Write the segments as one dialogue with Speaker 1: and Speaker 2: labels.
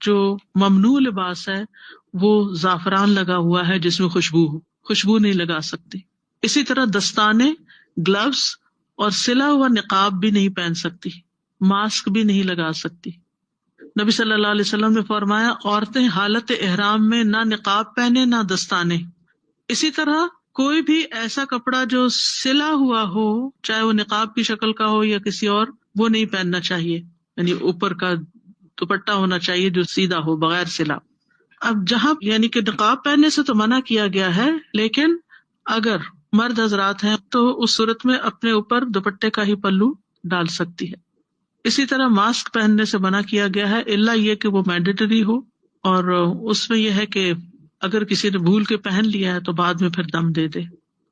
Speaker 1: جو ممنوع لباس ہے وہ زعفران لگا ہوا ہے جس میں خوشبو ہو، خوشبو نہیں لگا سکتی. اسی طرح دستانے، گلوز اور سلا ہوا نقاب بھی نہیں پہن سکتی، ماسک بھی نہیں لگا سکتی. نبی صلی اللہ علیہ وسلم نے فرمایا عورتیں حالت احرام میں نہ نقاب پہنے نہ دستانے. اسی طرح کوئی بھی ایسا کپڑا جو سلا ہوا ہو، چاہے وہ نقاب کی شکل کا ہو یا کسی اور، وہ نہیں پہننا چاہیے. یعنی اوپر کا دوپٹہ ہونا چاہیے جو سیدھا ہو بغیر سلا. اب جہاں یعنی کہ نقاب پہننے سے تو منع کیا گیا ہے، لیکن اگر مرد حضرات ہیں تو اس صورت میں اپنے اوپر دوپٹے کا ہی پلو ڈال سکتی ہے. اسی طرح ماسک پہننے سے منع کیا گیا ہے، الا یہ کہ وہ مینڈیٹری ہو، اور اس میں یہ ہے کہ اگر کسی نے بھول کے پہن لیا ہے تو بعد میں پھر دم دے دے.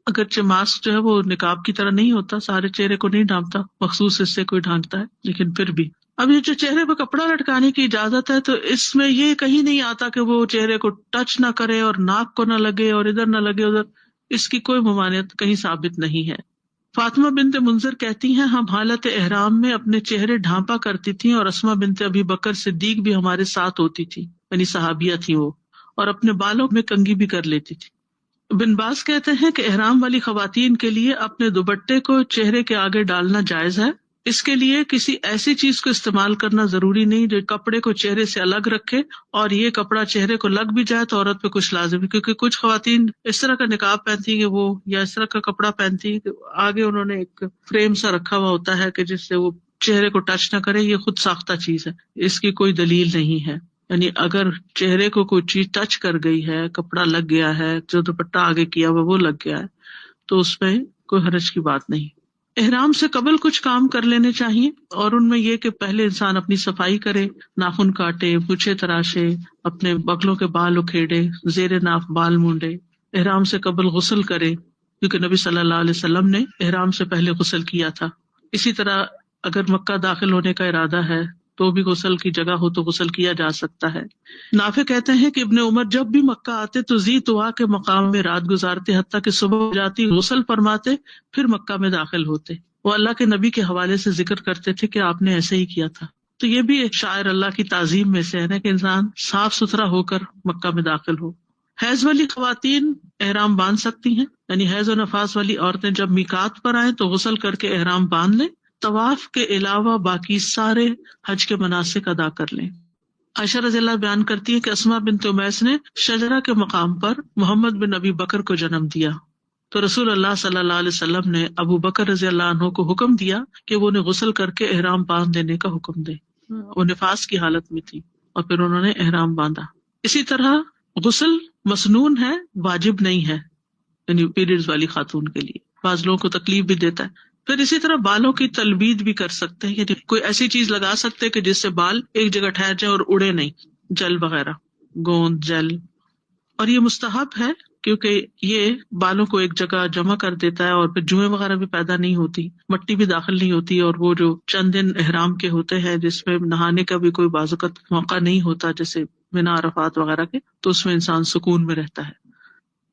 Speaker 1: اگرچہ ماسک جو ہے وہ نقاب کی طرح نہیں ہوتا، سارے چہرے کو نہیں ڈھانپتا، مخصوص حصے کو ڈھانکتا ہے، لیکن پھر بھی. اب یہ جو چہرے پہ کپڑا لٹکانے کی اجازت ہے تو اس میں یہ کہیں نہیں آتا کہ وہ چہرے کو ٹچ نہ کرے اور ناک کو نہ لگے اور ادھر نہ لگے ادھر، اس کی کوئی ممانعت کہیں ثابت نہیں ہے. فاطمہ بنت منذر کہتی ہیں ہم حالت احرام میں اپنے چہرے ڈھانپا کرتی تھیں اور اسما بنت ابی بکر صدیق بھی ہمارے ساتھ ہوتی تھی، یعنی صحابیہ تھی وہ، اور اپنے بالوں میں کنگھی بھی کر لیتی تھی. بن باز کہتے ہیں کہ احرام والی خواتین کے لیے اپنے دوپٹے کو چہرے کے آگے ڈالنا جائز ہے. اس کے لیے کسی ایسی چیز کو استعمال کرنا ضروری نہیں جو کپڑے کو چہرے سے الگ رکھے، اور یہ کپڑا چہرے کو لگ بھی جائے تو عورت پہ کچھ لازم ہے، کیونکہ کچھ خواتین اس طرح کا نقاب پہنتی ہیں وہ، یا اس طرح کا کپڑا پہنتی ہیں کہ آگے انہوں نے ایک فریم سا رکھا ہوا ہوتا ہے کہ جس سے وہ چہرے کو ٹچ نہ کرے. یہ خود ساختہ چیز ہے، اس کی کوئی دلیل نہیں ہے. یعنی اگر چہرے کو کوئی چیز ٹچ کر گئی ہے، کپڑا لگ گیا ہے، جو دوپٹہ آگے کیا ہوا وہ لگ گیا ہے، تو اس میں کوئی حرج کی بات نہیں. احرام سے قبل کچھ کام کر لینے چاہیے، اور ان میں یہ کہ پہلے انسان اپنی صفائی کرے، ناخن کاٹے، پوچھے تراشے، اپنے بغلوں کے بال اکھیڑے، زیر ناف بال مونڈے. احرام سے قبل غسل کرے، کیونکہ نبی صلی اللہ علیہ وسلم نے احرام سے پہلے غسل کیا تھا. اسی طرح اگر مکہ داخل ہونے کا ارادہ ہے تو بھی غسل کی جگہ ہو تو غسل کیا جا سکتا ہے. نافع کہتے ہیں کہ ابن عمر جب بھی مکہ آتے تو ذی طوا کے مقام میں رات گزارتے، حتیٰ کہ صبح ہو جاتی، غسل فرماتے، پھر مکہ میں داخل ہوتے. وہ اللہ کے نبی کے حوالے سے ذکر کرتے تھے کہ آپ نے ایسے ہی کیا تھا. تو یہ بھی ایک شاعر اللہ کی تعظیم میں سے ہے نا کہ انسان صاف ستھرا ہو کر مکہ میں داخل ہو. حیض والی خواتین احرام باندھ سکتی ہیں، یعنی حیض و نفاس والی عورتیں جب میقات پر آئیں تو غسل کر کے احرام باندھ لیں، طواف کے علاوہ باقی سارے حج کے مناسک ادا کر لیں. عائشہ رضی اللہ بیان کرتی ہے کہ اسما بنت امیس نے شجرہ کے مقام پر محمد بن ابی بکر کو جنم دیا، تو رسول اللہ صلی اللہ علیہ وسلم نے ابو بکر رضی اللہ عنہ کو حکم دیا کہ وہ انہیں غسل کر کے احرام باندھ دینے کا حکم دے. وہ نفاس کی حالت میں تھی اور پھر انہوں نے احرام باندھا. اسی طرح غسل مسنون ہے، واجب نہیں ہے، یعنی پیریڈز والی خاتون کے لیے، بعض لوگوں کو تکلیف بھی دیتا ہے. پھر اسی طرح بالوں کی تلبید بھی کر سکتے ہیں، یعنی کوئی ایسی چیز لگا سکتے کہ جس سے بال ایک جگہ ٹھہر جائے اور اڑے نہیں، جل وغیرہ، گوند، جل. اور یہ مستحب ہے کیونکہ یہ بالوں کو ایک جگہ جمع کر دیتا ہے، اور پھر جوئیں وغیرہ بھی پیدا نہیں ہوتی، مٹی بھی داخل نہیں ہوتی، اور وہ جو چند دن احرام کے ہوتے ہیں جس میں نہانے کا بھی کوئی بعض اوقات موقع نہیں ہوتا، جیسے منا عرفات وغیرہ کے، تو اس میں انسان سکون میں رہتا ہے.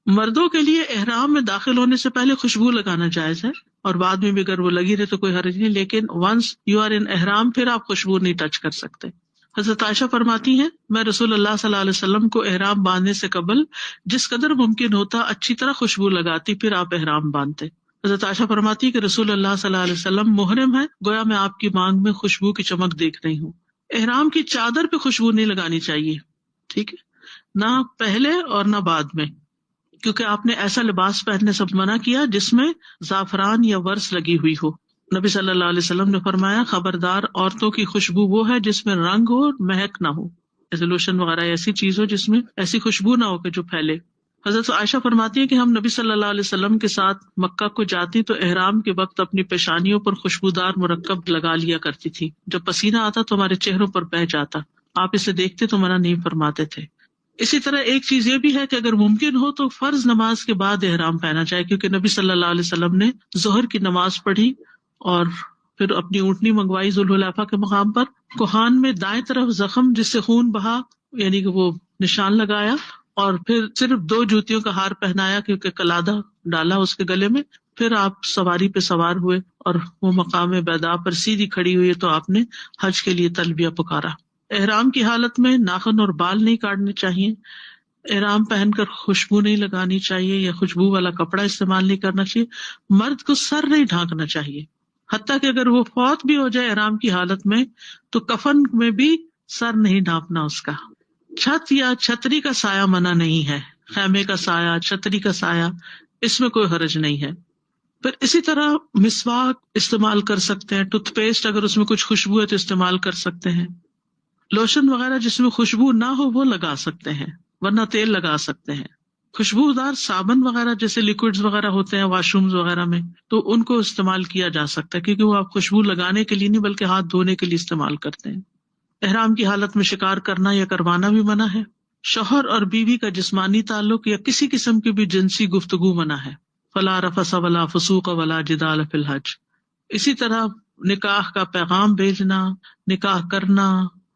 Speaker 1: مردوں کے لیے احرام میں داخل ہونے سے پہلے خوشبو لگانا جائز ہے، اور بعد میں بھی اگر وہ لگی رہے تو کوئی حرج نہیں، لیکن ونس یو آر ان احرام پھر آپ خوشبو نہیں ٹچ کر سکتے. حضرت عائشہ فرماتی ہیں میں رسول اللہ صلی اللہ علیہ وسلم کو احرام باندھنے سے قبل جس قدر ممکن ہوتا اچھی طرح خوشبو لگاتی، پھر آپ احرام باندھتے. حضرت عائشہ فرماتی ہے کہ رسول اللہ صلی اللہ علیہ وسلم محرم ہے، گویا میں آپ کی مانگ میں خوشبو کی چمک دیکھ رہی ہوں. احرام کی چادر پہ خوشبو نہیں لگانی چاہیے، ٹھیک ہے، نہ پہلے اور نہ بعد میں، کیونکہ آپ نے ایسا لباس پہننے سے منع کیا جس میں زعفران یا ورس لگی ہوئی ہو. نبی صلی اللہ علیہ وسلم نے فرمایا خبردار، عورتوں کی خوشبو وہ ہے جس میں رنگ ہو، مہک نہ ہو، جیسے لوشن وغیرہ ایسی چیز ہو جس میں ایسی خوشبو نہ ہو کہ جو پھیلے. حضرت عائشہ فرماتی ہے کہ ہم نبی صلی اللہ علیہ وسلم کے ساتھ مکہ کو جاتی تو احرام کے وقت اپنی پیشانیوں پر خوشبودار مرکب لگا لیا کرتی تھی، جب پسینہ آتا تو ہمارے چہروں پر بہہ جاتا، آپ اسے دیکھتے تو منع نہیں فرماتے تھے. اسی طرح ایک چیز یہ بھی ہے کہ اگر ممکن ہو تو فرض نماز کے بعد احرام پہنا چاہیے، کیونکہ نبی صلی اللہ علیہ وسلم نے ظہر کی نماز پڑھی اور پھر اپنی اونٹنی منگوائی ذوالحلیفہ کے مقام پر، کوہان میں دائیں طرف زخم جس سے خون بہا، یعنی کہ وہ نشان لگایا، اور پھر صرف 2 جوتیوں کا ہار پہنایا کیونکہ قلادہ ڈالا اس کے گلے میں. پھر آپ سواری پہ سوار ہوئے اور وہ مقام بیضاء پر سیدھی کھڑی ہوئی تو آپ نے حج کے لیے تلبیہ پکارا. احرام کی حالت میں ناخن اور بال نہیں کاٹنے چاہیے. احرام پہن کر خوشبو نہیں لگانی چاہیے یا خوشبو والا کپڑا استعمال نہیں کرنا چاہیے. مرد کو سر نہیں ڈھانکنا چاہیے، حتیٰ کہ اگر وہ فوت بھی ہو جائے احرام کی حالت میں تو کفن میں بھی سر نہیں ڈھانپنا اس کا. چھت یا چھتری کا سایہ منع نہیں ہے، خیمے کا سایہ، چھتری کا سایہ، اس میں کوئی حرج نہیں ہے. پھر اسی طرح مسواک استعمال کر سکتے ہیں، ٹوتھ پیسٹ اگر اس میں کچھ خوشبو ہے تو استعمال کر سکتے ہیں. لوشن وغیرہ جس میں خوشبو نہ ہو وہ لگا سکتے ہیں، ورنہ تیل لگا سکتے ہیں. خوشبودار صابن وغیرہ جیسے لیکوڈز وغیرہ ہوتے ہیں واش رومز وغیرہ میں تو ان کو استعمال کیا جا سکتا ہے، کیونکہ وہ آپ خوشبو لگانے کے لیے نہیں بلکہ ہاتھ دھونے کے لیے استعمال کرتے ہیں. احرام کی حالت میں شکار کرنا یا کروانا بھی منع ہے. شوہر اور بیوی کا جسمانی تعلق یا کسی قسم کی بھی جنسی گفتگو منع ہے. فلا رفث ولا فسوق ولا جدال فی الحج. اسی طرح نکاح کا پیغام بھیجنا، نکاح کرنا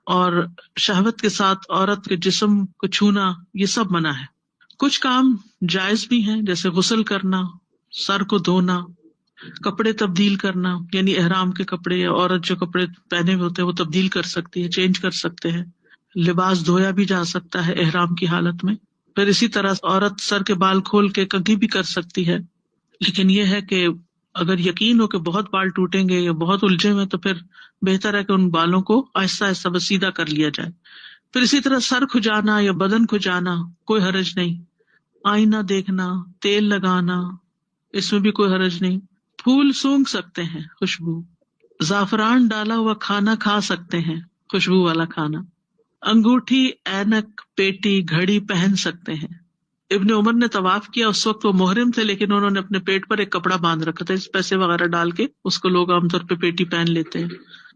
Speaker 1: اور شہوت کے ساتھ عورت کے جسم کو چھونا، یہ سب منع ہے. کچھ کام جائز بھی ہیں جیسے غسل کرنا، سر کو دھونا، کپڑے تبدیل کرنا، یعنی احرام کے کپڑے یا عورت جو کپڑے پہنے ہوئے ہوتے ہیں وہ تبدیل کر سکتی ہے، چینج کر سکتے ہیں. لباس دھویا بھی جا سکتا ہے احرام کی حالت میں. پھر اسی طرح عورت سر کے بال کھول کے کنگھی بھی کر سکتی ہے، لیکن یہ ہے کہ اگر یقین ہو کہ بہت بال ٹوٹیں گے یا بہت الجھے ہوئے تو پھر بہتر ہے کہ ان بالوں کو آہستہ آہستہ بس سیدھا کر لیا جائے. پھر اسی طرح سر کھجانا یا بدن کھجانا کوئی حرج نہیں. آئینہ دیکھنا، تیل لگانا، اس میں بھی کوئی حرج نہیں. پھول سونگھ سکتے ہیں، خوشبو. زعفران ڈالا ہوا کھانا کھا سکتے ہیں، خوشبو والا کھانا. انگوٹھی، اینک، پیٹی، گھڑی پہن سکتے ہیں. ابن عمر نے طواف کیا، اس وقت وہ محرم تھے لیکن انہوں نے اپنے پیٹ پر ایک کپڑا باندھ رکھا تھا، پیسے وغیرہ ڈال کے اس کو لوگ عام طور پہ پیٹی پہن لیتے ہیں.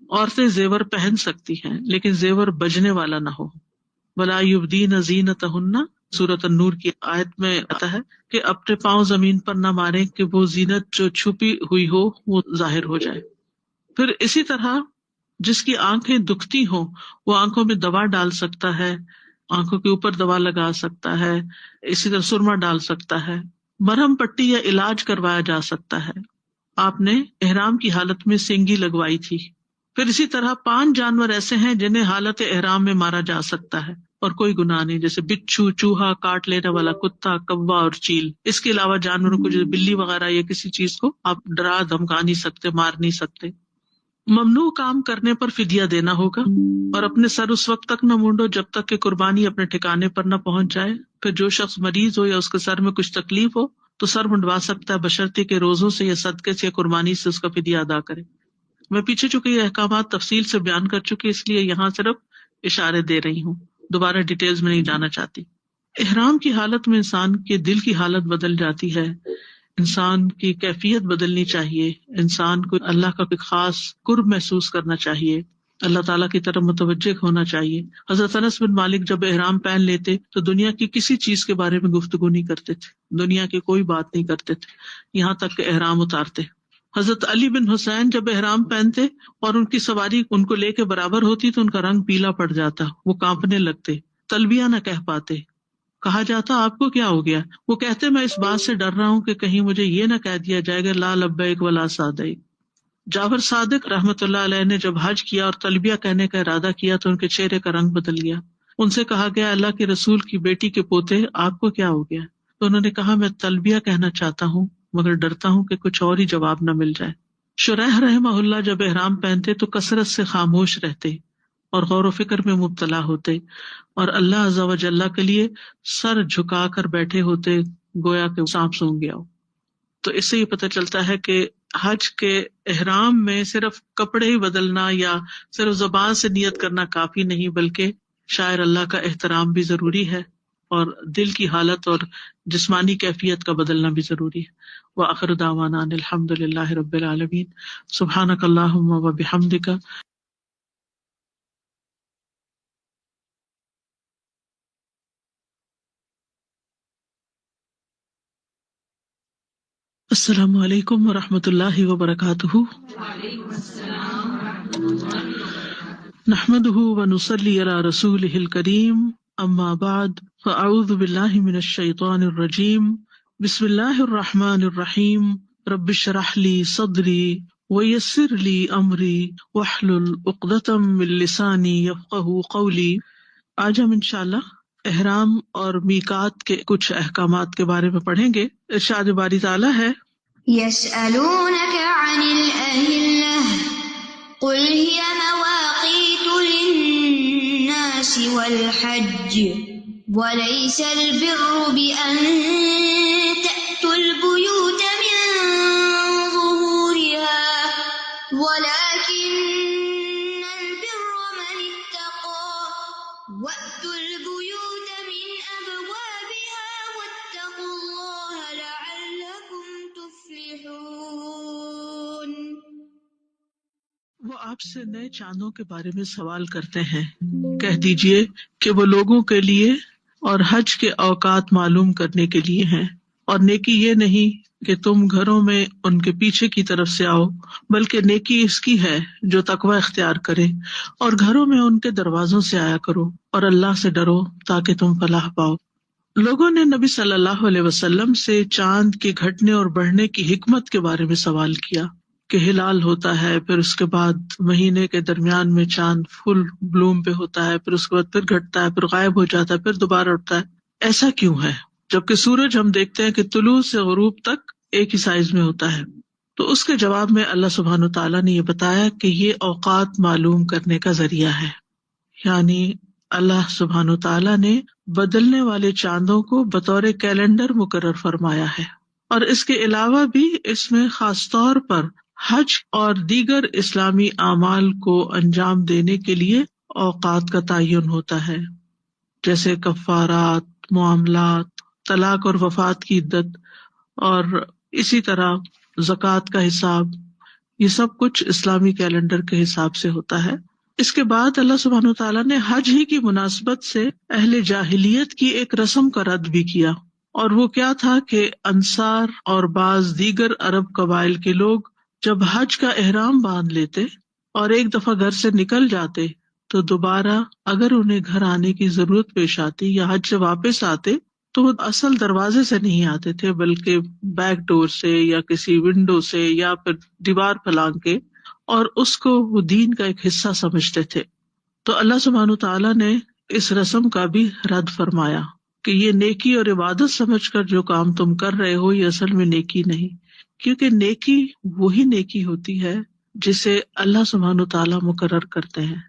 Speaker 1: عورتیں زیور پہن سکتی ہیں لیکن زیور بجنے والا نہ ہو. ولا یبدین زینتہن، سورۃ النور کی آیت میں آتا ہے کہ اپنے پاؤں زمین پر نہ ماریں کہ وہ زینت جو چھپی ہوئی ہو وہ ظاہر ہو جائے. پھر اسی طرح جس کی آنکھیں دکھتی ہوں وہ آنکھوں میں دوا ڈال سکتا ہے، آنکھوں کے اوپر دوا لگا سکتا ہے، اسی طرح سرما ڈال سکتا ہے. مرہم پٹی یا علاج کروایا جا سکتا ہے. آپ نے احرام کی حالت میں سینگی لگوائی تھی. پھر اسی طرح 5 جانور ایسے ہیں جنہیں حالت احرام میں مارا جا سکتا ہے اور کوئی گناہ نہیں، جیسے بچھو، چوہا، کاٹ لینے والا کتا، کوا اور چیل. اس کے علاوہ جانوروں کو جیسے بلی وغیرہ یا کسی چیز کو آپ ڈرا دھمکا نہیں سکتے، مار نہیں سکتے. ممنوع کام کرنے پر فدیہ دینا ہوگا اور اپنے سر اس وقت تک نہ مونڈو جب تک کہ قربانی اپنے ٹھکانے پر نہ پہنچ جائے. پھر جو شخص مریض ہو یا اس کے سر میں کچھ تکلیف ہو تو سر منڈوا سکتا ہے بشرطے کہ روزوں سے یا صدقے سے یا قربانی سے اس کا فدیہ ادا کرے. میں پیچھے چونکہ یہ احکامات تفصیل سے بیان کر چکی اس لیے یہاں صرف اشارے دے رہی ہوں، دوبارہ ڈیٹیلز میں نہیں جانا چاہتی. احرام کی حالت میں انسان کے دل کی حالت بدل جاتی ہے، انسان کی کیفیت بدلنی چاہیے، انسان کو اللہ کا کوئی خاص قرب محسوس کرنا چاہیے، اللہ تعالیٰ کی طرف متوجہ ہونا چاہیے. حضرت انس بن مالک جب احرام پہن لیتے تو دنیا کی کسی چیز کے بارے میں گفتگو نہیں کرتے تھے، دنیا کی کوئی بات نہیں کرتے تھے یہاں تک کہ احرام اتارتے. حضرت علی بن حسین جب احرام پہنتے اور ان کی سواری ان کو لے کے برابر ہوتی تو ان کا رنگ پیلا پڑ جاتا، وہ کانپنے لگتے، تلبیہ نہ کہہ پاتے. کہا جاتا آپ کو کیا ہو گیا؟ وہ کہتے میں اس بات سے ڈر رہا ہوں کہ کہیں مجھے یہ نہ کہہ دیا جائے گا لا لبیک ولا سعدیک. جعفر صادق رحمت اللہ علیہ نے جب حج کیا اور تلبیہ کہنے کا ارادہ کیا تو ان کے چہرے کا رنگ بدل گیا. ان سے کہا گیا اللہ کے رسول کی بیٹی کے پوتے آپ کو کیا ہو گیا؟ تو انہوں نے کہا میں تلبیہ کہنا چاہتا ہوں مگر ڈرتا ہوں کہ کچھ اور ہی جواب نہ مل جائے. شریح رحمہ اللہ جب احرام پہنتے تو کثرت سے خاموش رہتے اور غور و فکر میں مبتلا ہوتے اور اللہ عز و جل کے لیے سر جھکا کر بیٹھے ہوتے گویا کہ سانپ سونگ گیا ہو. تو اس سے یہ پتہ چلتا ہے کہ حج کے احرام میں صرف کپڑے ہی بدلنا یا صرف زبان سے نیت کرنا کافی نہیں بلکہ شاعر اللہ کا احترام بھی ضروری ہے اور دل کی حالت اور جسمانی کیفیت کا بدلنا بھی ضروری ہے. وآخر دعوانا ان الحمد للہ رب العالمین. سبحانک اللہم و بحمدک. السلام علیکم ورحمۃ اللہ وبرکاتہ. نحمده ونصلی علی رسولہ الکریم. اما بعد فاعوذ باللہ من الشیطان الرجیم. بسم اللہ الرحمن الرحیم. رب اشرح لی صدری وَيَسِّرْ لِي أَمْرِي وَاحْلُلْ عُقْدَةً مِّن لِّسَانِي يَفْقَهُوا قَوْلِي۔ آج ہم انشاءاللہ احرام اور میقات کے کچھ احکامات کے بارے میں پڑھیں گے۔ ارشاد باری تعالیٰ ہے
Speaker 2: يسألونك عن الأهلة قل هي مواقيت للناس والحج وليس البر بأن تأتوا البيوت من ظهورها ولكن البر من اتقى وأتوا البيوت من أبوابها واتقوا الله لعلكم تفلحون۔
Speaker 1: وہ آپ سے نئے چاندوں کے بارے میں سوال کرتے ہیں، کہہ دیجئے کہ وہ لوگوں کے لیے اور حج کے اوقات معلوم کرنے کے لیے ہیں، اور نیکی یہ نہیں کہ تم گھروں میں ان کے پیچھے کی طرف سے آؤ، بلکہ نیکی اس کی ہے جو تقوی اختیار کرے، اور گھروں میں ان کے دروازوں سے آیا کرو اور اللہ سے ڈرو تاکہ تم فلاح پاؤ۔ لوگوں نے نبی صلی اللہ علیہ وسلم سے چاند کے گھٹنے اور بڑھنے کی حکمت کے بارے میں سوال کیا کہ ہلال ہوتا ہے، پھر اس کے بعد مہینے کے درمیان میں چاند فل بلوم پہ ہوتا ہے، پھر اس کے بعد پھر گھٹتا ہے، پھر غائب ہو جاتا ہے، پھر دوبارہ اٹھتا ہے، ایسا کیوں ہے؟ جبکہ سورج ہم دیکھتے ہیں کہ طلوع سے غروب تک ایک ہی سائز میں ہوتا ہے۔ تو اس کے جواب میں اللہ سبحانہ وتعالیٰ نے یہ بتایا کہ یہ اوقات معلوم کرنے کا ذریعہ ہے، یعنی اللہ سبحانہ وتعالیٰ نے بدلنے والے چاندوں کو بطور کیلنڈر مقرر فرمایا ہے، اور اس کے علاوہ بھی اس میں خاص طور پر حج اور دیگر اسلامی اعمال کو انجام دینے کے لیے اوقات کا تعین ہوتا ہے، جیسے کفارات، معاملات، طلاق اور وفات کی عدت، اور اسی طرح زکوٰۃ کا حساب، یہ سب کچھ اسلامی کیلنڈر کے حساب سے ہوتا ہے۔ اس کے بعد اللہ سبحانہ وتعالیٰ نے حج ہی کی مناسبت سے اہل جاہلیت کی ایک رسم کا رد بھی کیا، اور وہ کیا تھا کہ انصار اور بعض دیگر عرب قبائل کے لوگ جب حج کا احرام باندھ لیتے اور ایک دفعہ گھر سے نکل جاتے تو دوبارہ اگر انہیں گھر آنے کی ضرورت پیش آتی یا حج سے واپس آتے تو وہ اصل دروازے سے نہیں آتے تھے، بلکہ بیک ڈور سے یا کسی ونڈو سے یا پھر دیوار پھلانگ کے، اور اس کو وہ دین کا ایک حصہ سمجھتے تھے۔ تو اللہ سبحانہ تعالیٰ نے اس رسم کا بھی رد فرمایا کہ یہ نیکی اور عبادت سمجھ کر جو کام تم کر رہے ہو یہ اصل میں نیکی نہیں، کیونکہ نیکی وہی نیکی ہوتی ہے جسے اللہ سبحانہ تعالیٰ مقرر کرتے ہیں۔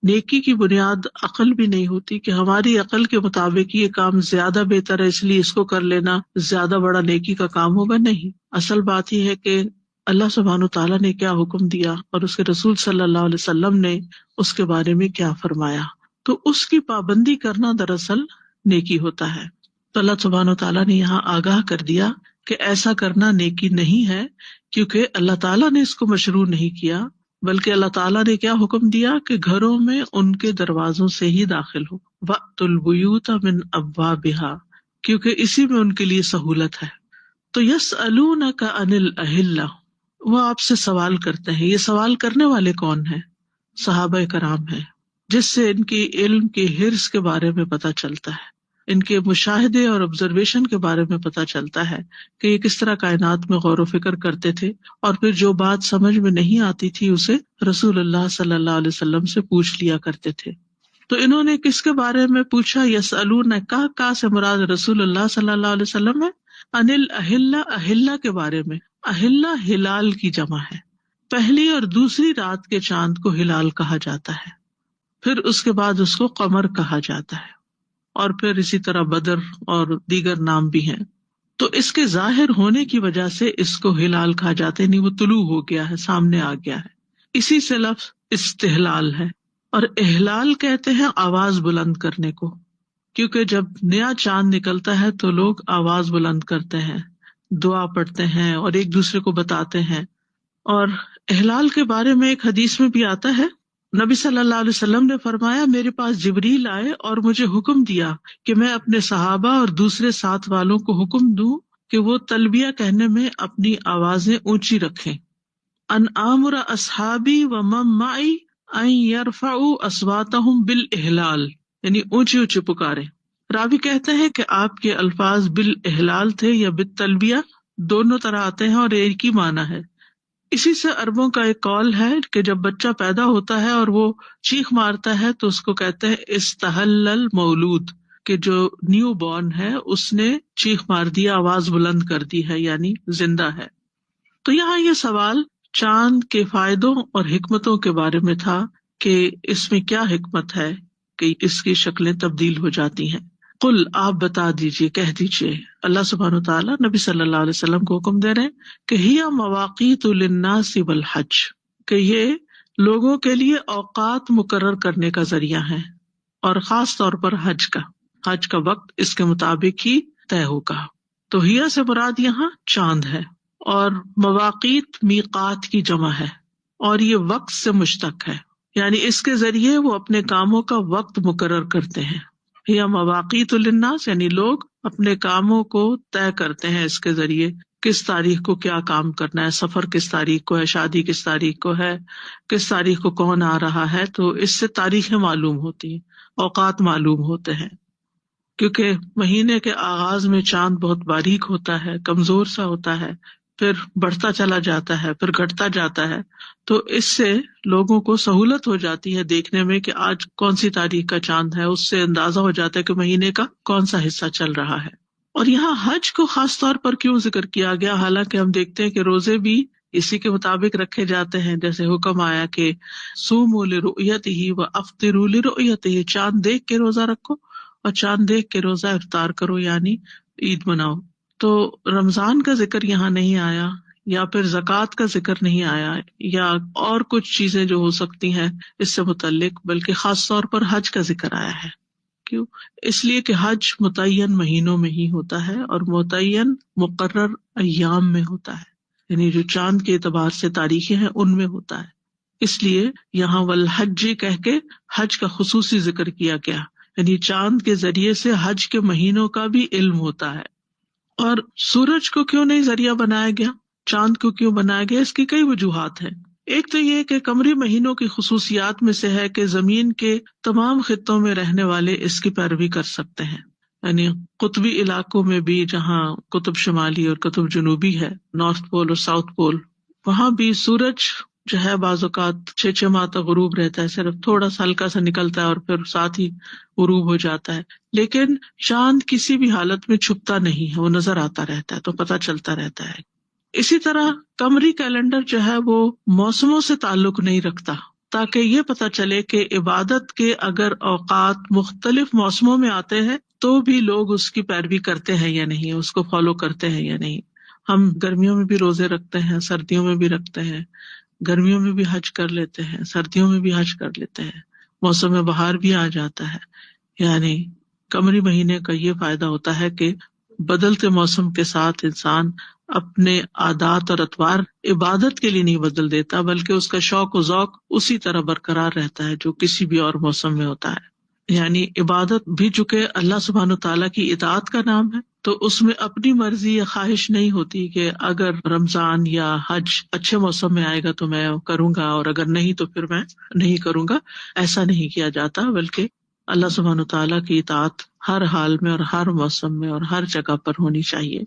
Speaker 1: نیکی کی بنیاد عقل بھی نہیں ہوتی کہ ہماری عقل کے مطابق یہ کام زیادہ بہتر ہے اس لیے اس کو کر لینا زیادہ بڑا نیکی کا کام ہوگا، نہیں۔ اصل بات یہ ہے کہ اللہ سبحانہ تعالیٰ نے کیا حکم دیا اور اس کے رسول صلی اللہ علیہ وسلم نے اس کے بارے میں کیا فرمایا، تو اس کی پابندی کرنا دراصل نیکی ہوتا ہے۔ تو اللہ سبحانہ تعالیٰ نے یہاں آگاہ کر دیا کہ ایسا کرنا نیکی نہیں ہے، کیونکہ اللہ تعالیٰ نے اس کو مشروع نہیں کیا، بلکہ اللہ تعالیٰ نے کیا حکم دیا کہ گھروں میں ان کے دروازوں سے ہی داخل ہو، وَأْتُوا الْبُيُوتَ مِنْ أَبْوَابِهَا، کیونکہ اسی میں ان کے لیے سہولت ہے۔ تو يَسْأَلُونَكَ عَنِ الْأَهِلَّةِ، وہ آپ سے سوال کرتے ہیں۔ یہ سوال کرنے والے کون ہیں؟ صحابہ کرام ہیں، جس سے ان کی علم کی حرص کے بارے میں پتہ چلتا ہے، ان کے مشاہدے اور آبزرویشن کے بارے میں پتہ چلتا ہے کہ یہ کس طرح کائنات میں غور و فکر کرتے تھے، اور پھر جو بات سمجھ میں نہیں آتی تھی اسے رسول اللہ صلی اللہ علیہ وسلم سے پوچھ لیا کرتے تھے۔ تو انہوں نے کس کے بارے میں پوچھا؟ یسألونک، کا سے مراد رسول اللہ صلی اللہ علیہ وسلم ہے، عن الاہلہ، اہلہ کے بارے میں۔ اہلہ ہلال کی جمع ہے، پہلی اور دوسری رات کے چاند کو ہلال کہا جاتا ہے، پھر اس کے بعد اس کو قمر کہا جاتا ہے، اور پھر اسی طرح بدر اور دیگر نام بھی ہیں۔ تو اس کے ظاہر ہونے کی وجہ سے اس کو ہلال کہا جاتا ہے، نہیں وہ طلوع ہو گیا ہے، سامنے آ گیا ہے، اسی سے لفظ استحلال ہے۔ اور احلال کہتے ہیں آواز بلند کرنے کو، کیونکہ جب نیا چاند نکلتا ہے تو لوگ آواز بلند کرتے ہیں، دعا پڑھتے ہیں اور ایک دوسرے کو بتاتے ہیں۔ اور احلال کے بارے میں ایک حدیث میں بھی آتا ہے، نبی صلی اللہ علیہ وسلم نے فرمایا، میرے پاس جبریل آئے اور مجھے حکم دیا کہ میں اپنے صحابہ اور دوسرے ساتھ والوں کو حکم دوں کہ وہ تلبیہ کہنے میں اپنی آوازیں اونچی رکھیں، ان آمر اصحابی ومن معی ان یرفعوا اصواتهم بالاحلال، یعنی اونچی اونچی پکارے۔ راوی کہتے ہیں کہ آپ کے الفاظ بالاحلال تھے یا بالتلبیہ، دونوں طرح آتے ہیں اور ایک ہی معنی ہے اسی سے عربوں کا ایک قول ہے کہ جب بچہ پیدا ہوتا ہے اور وہ چیخ مارتا ہے تو اس کو کہتے ہیں استحل المولود، کہ جو نیو بورن ہے اس نے چیخ مار دیا، آواز بلند کر دی ہے، یعنی زندہ ہے۔ تو یہاں یہ سوال چاند کے فائدوں اور حکمتوں کے بارے میں تھا کہ اس میں کیا حکمت ہے کہ اس کی شکلیں تبدیل ہو جاتی ہیں۔ قل، آپ بتا دیجئے، کہہ دیجئے، اللہ سبحانہ وتعالیٰ نبی صلی اللہ علیہ وسلم کو حکم دے رہے ہیں کہ ہی مواقیت للناس والحج، کہ یہ لوگوں کے لیے اوقات مقرر کرنے کا ذریعہ ہے، اور خاص طور پر حج کا وقت اس کے مطابق ہی طے ہوگا۔ تو ہیا سے مراد یہاں چاند ہے، اور مواقیت میقات کی جمع ہے، اور یہ وقت سے مشتق ہے، یعنی اس کے ذریعے وہ اپنے کاموں کا وقت مقرر کرتے ہیں۔ یا مواقیت للناس یعنی لوگ اپنے کاموں کو طے کرتے ہیں اس کے ذریعے، کس تاریخ کو کیا کام کرنا ہے، سفر کس تاریخ کو ہے، شادی کس تاریخ کو ہے، کس تاریخ کو کون آ رہا ہے، تو اس سے تاریخیں معلوم ہوتی ہیں، اوقات معلوم ہوتے ہیں۔ کیونکہ مہینے کے آغاز میں چاند بہت باریک ہوتا ہے، کمزور سا ہوتا ہے، پھر بڑھتا چلا جاتا ہے، پھر گھٹتا جاتا ہے، تو اس سے لوگوں کو سہولت ہو جاتی ہے دیکھنے میں کہ آج کون سی تاریخ کا چاند ہے، اس سے اندازہ ہو جاتا ہے کہ مہینے کا کون سا حصہ چل رہا ہے۔ اور یہاں حج کو خاص طور پر کیوں ذکر کیا گیا، حالانکہ ہم دیکھتے ہیں کہ روزے بھی اسی کے مطابق رکھے جاتے ہیں، جیسے حکم آیا کہ صوموا لرؤیتہ وافطروا لرؤیتہ، چاند دیکھ کے روزہ رکھو اور چاند دیکھ کے روزہ افطار کرو، یعنی عید مناؤ۔ تو رمضان کا ذکر یہاں نہیں آیا، یا پھر زکوٰۃ کا ذکر نہیں آیا، یا اور کچھ چیزیں جو ہو سکتی ہیں اس سے متعلق، بلکہ خاص طور پر حج کا ذکر آیا ہے۔ کیوں؟ اس لیے کہ حج متعین مہینوں میں ہی ہوتا ہے، اور متعین مقرر ایام میں ہوتا ہے، یعنی جو چاند کے اعتبار سے تاریخیں ہیں ان میں ہوتا ہے۔ اس لیے یہاں والحج کہہ کے حج کا خصوصی ذکر کیا گیا، یعنی چاند کے ذریعے سے حج کے مہینوں کا بھی علم ہوتا ہے۔ اور سورج کو کیوں نہیں ذریعہ بنایا گیا، چاند کو کیوں بنایا گیا، اس کی کئی وجوہات ہیں۔ ایک تو یہ کہ قمری مہینوں کی خصوصیات میں سے ہے کہ زمین کے تمام خطوں میں رہنے والے اس کی پیروی کر سکتے ہیں، یعنی قطبی علاقوں میں بھی، جہاں قطب شمالی اور قطب جنوبی ہے، نارتھ پول اور ساؤتھ پول، وہاں بھی سورج جو ہے بعض اوقات 6 ماہ تک غروب رہتا ہے، صرف تھوڑا سا ہلکا سا نکلتا ہے اور پھر ساتھ ہی غروب ہو جاتا ہے، لیکن چاند کسی بھی حالت میں چھپتا نہیں ہے، وہ نظر آتا رہتا ہے، تو پتہ چلتا رہتا ہے۔ اسی طرح قمری کیلنڈر جو ہے وہ موسموں سے تعلق نہیں رکھتا، تاکہ یہ پتہ چلے کہ عبادت کے اگر اوقات مختلف موسموں میں آتے ہیں تو بھی لوگ اس کی پیروی کرتے ہیں یا نہیں، اس کو فالو کرتے ہیں یا نہیں۔ ہم گرمیوں میں بھی روزے رکھتے ہیں، سردیوں میں بھی رکھتے ہیں، گرمیوں میں بھی حج کر لیتے ہیں، سردیوں میں بھی حج کر لیتے ہیں، موسم بہار بھی آ جاتا ہے۔ یعنی قمری مہینے کا یہ فائدہ ہوتا ہے کہ بدلتے موسم کے ساتھ انسان اپنے عادات اور اطوار عبادت کے لیے نہیں بدل دیتا، بلکہ اس کا شوق و ذوق اسی طرح برقرار رہتا ہے جو کسی بھی اور موسم میں ہوتا ہے۔ یعنی عبادت بھی چونکہ اللہ سبحانہ تعالیٰ کی اطاعت کا نام ہے، تو اس میں اپنی مرضی یا خواہش نہیں ہوتی کہ اگر رمضان یا حج اچھے موسم میں آئے گا تو میں کروں گا، اور اگر نہیں تو پھر میں نہیں کروں گا، ایسا نہیں کیا جاتا، بلکہ اللہ سبحانہ تعالیٰ کی اطاعت ہر حال میں اور ہر موسم میں اور ہر جگہ پر ہونی چاہیے۔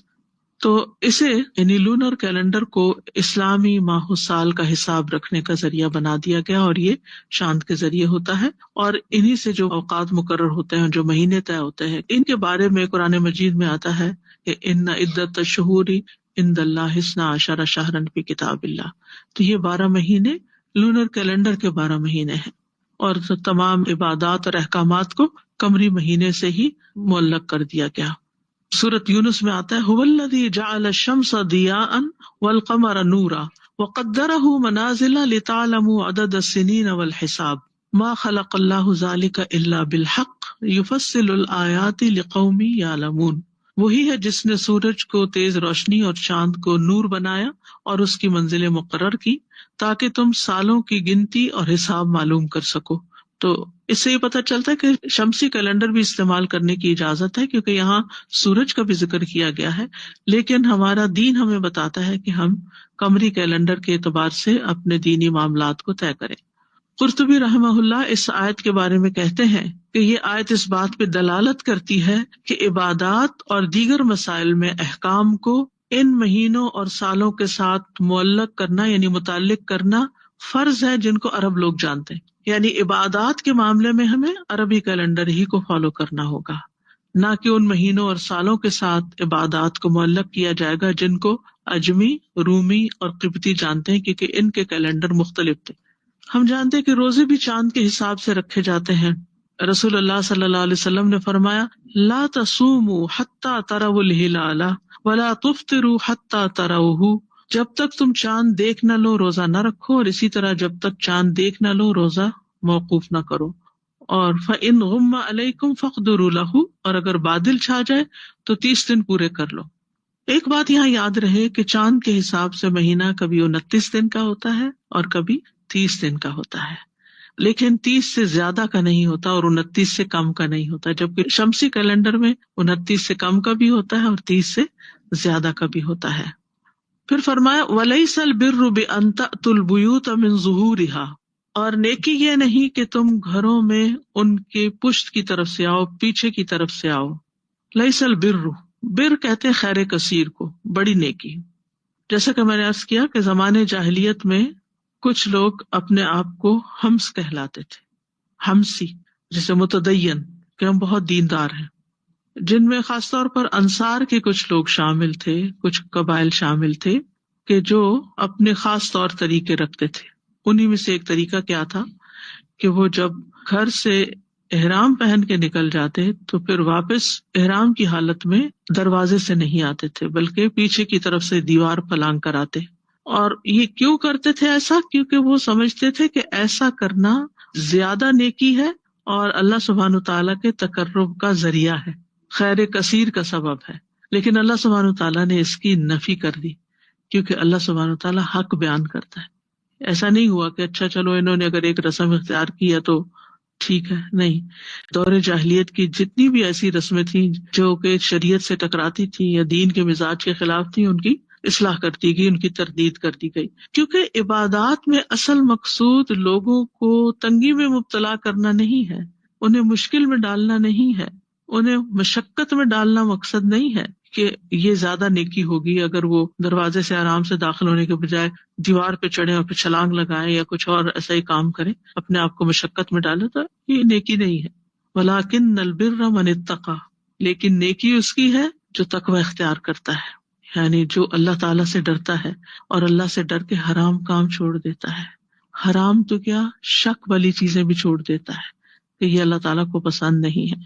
Speaker 1: تو اسے یعنی لونر کیلنڈر کو اسلامی ماہ سال کا حساب رکھنے کا ذریعہ بنا دیا گیا، اور یہ چاند کے ذریعے ہوتا ہے، اور انہی سے جو اوقات مقرر ہوتے ہیں، جو مہینے طے ہوتے ہیں، ان کے بارے میں قرآن مجید میں آتا ہے کہ ان عدت الشہور عند اللہ 12 شہرا فی کتاب اللہ، تو یہ 12 مہینے لونر کیلنڈر کے 12 مہینے ہیں، اور تمام عبادات اور احکامات کو قمری مہینے سے ہی معلق کر دیا گیا۔ سورۃ یونس میں آتا ہے هو الذی جعل الشمس ضیاء والقمر نورا وقدرہ منازل لتعلموا عدد السنین والحساب ما خلق اللہ ذلک الا بالحق یفصل الآیات لقوم یعلمون۔ وہی ہے جس نے سورج کو تیز روشنی اور چاند کو نور بنایا اور اس کی منزلیں مقرر کی تاکہ تم سالوں کی گنتی اور حساب معلوم کر سکو۔ تو اس سے یہ پتہ چلتا ہے کہ شمسی کیلنڈر بھی استعمال کرنے کی اجازت ہے، کیونکہ یہاں سورج کا بھی ذکر کیا گیا ہے، لیکن ہمارا دین ہمیں بتاتا ہے کہ ہم قمری کیلنڈر کے اعتبار سے اپنے دینی معاملات کو طے کریں۔ قرطبی رحمہ اللہ اس آیت کے بارے میں کہتے ہیں کہ یہ آیت اس بات پہ دلالت کرتی ہے کہ عبادات اور دیگر مسائل میں احکام کو ان مہینوں اور سالوں کے ساتھ معلق کرنا یعنی متعلق کرنا فرض ہے جن کو عرب لوگ جانتے ہیں. یعنی عبادات کے معاملے میں ہمیں عربی کیلنڈر ہی کو فالو کرنا ہوگا، نہ کہ ان مہینوں اور سالوں کے ساتھ عبادات کو معلق کیا جائے گا جن کو اجمی، رومی اور قبطی جانتے ہیں، کیونکہ ان کے کیلنڈر مختلف تھے. ہم جانتے ہیں کہ روزے بھی چاند کے حساب سے رکھے جاتے ہیں. رسول اللہ صلی اللہ علیہ وسلم نے فرمایا لا تصوموا حتی تروا الہلال ولا تفطروا حتی تروہ، جب تک تم چاند دیکھ نہ لو روزہ نہ رکھو، اور اسی طرح جب تک چاند دیکھ نہ لو روزہ موقوف نہ کرو. اور فَإِنْ غُمَّ عَلَيْكُمْ فَاقْدُرُوا لَهُ، اور اگر بادل چھا جائے تو 30 دن پورے کر لو. ایک بات یہاں یاد رہے کہ چاند کے حساب سے مہینہ کبھی 29 دن کا ہوتا ہے اور کبھی 30 دن کا ہوتا ہے، لیکن 30 سے زیادہ کا نہیں ہوتا اور 29 سے کم کا نہیں ہوتا، جبکہ شمسی کیلنڈر میں 29 سے کم کا بھی ہوتا ہے اور 30 سے زیادہ کا بھی ہوتا ہے. پھر فرمایا وَلَيْسَ الْبِرُّ بِأَن تَأْتُوا الْبُيُوتَ مِن ظُهُورِهَا، اور نیکی یہ نہیں کہ تم گھروں میں ان کے پشت کی طرف سے آؤ، پیچھے کی طرف سے آؤ. لَيْسَ الْبِرُّ، بر کہتے ہیں خیر کثیر کو، بڑی نیکی. جیسا کہ میں نے عرض کیا کہ زمانے جاہلیت میں کچھ لوگ اپنے آپ کو ہمس کہلاتے تھے، ہمسی، جسے متدین، کہ ہم بہت دیندار ہیں، جن میں خاص طور پر انصار کے کچھ لوگ شامل تھے، کچھ قبائل شامل تھے کہ جو اپنے خاص طور طریقے رکھتے تھے. انہی میں سے ایک طریقہ کیا تھا کہ وہ جب گھر سے احرام پہن کے نکل جاتے تو پھر واپس احرام کی حالت میں دروازے سے نہیں آتے تھے بلکہ پیچھے کی طرف سے دیوار پلانگ کر آتے. اور یہ کیوں کرتے تھے ایسا؟ کیونکہ وہ سمجھتے تھے کہ ایسا کرنا زیادہ نیکی ہے اور اللہ سبحانہ تعالیٰ کے تقرب کا ذریعہ ہے، خیر کثیر کا سبب ہے. لیکن اللہ سبحانہ تعالیٰ نے اس کی نفی کر دی، کیونکہ اللہ سبحانہ تعالیٰ حق بیان کرتا ہے. ایسا نہیں ہوا کہ اچھا چلو انہوں نے اگر ایک رسم اختیار کی ہے تو ٹھیک ہے، نہیں. دور جاہلیت کی جتنی بھی ایسی رسمیں تھیں جو کہ شریعت سے ٹکراتی تھیں یا دین کے مزاج کے خلاف تھیں، ان کی اصلاح کر دی گئی، ان کی تردید کر دی گئی. کیونکہ عبادات میں اصل مقصود لوگوں کو تنگی میں مبتلا کرنا نہیں ہے، انہیں مشکل میں ڈالنا نہیں ہے، انہیں مشقت میں ڈالنا مقصد نہیں ہے کہ یہ زیادہ نیکی ہوگی اگر وہ دروازے سے آرام سے داخل ہونے کے بجائے دیوار پہ چڑھے اور پھر چھلانگ لگائیں یا کچھ اور ایسا ہی کام کریں، اپنے آپ کو مشقت میں ڈالیں، تو یہ نیکی نہیں ہے. وَلَٰكِنَّ الْبِرَّ مَنِ اتَّقَىٰ، لیکن نیکی اس کی ہے جو تقوی اختیار کرتا ہے، یعنی جو اللہ تعالیٰ سے ڈرتا ہے اور اللہ سے ڈر کے حرام کام چھوڑ دیتا ہے. حرام تو کیا، شک والی چیزیں بھی چھوڑ دیتا ہے کہ یہ اللہ تعالیٰ کو پسند نہیں ہے.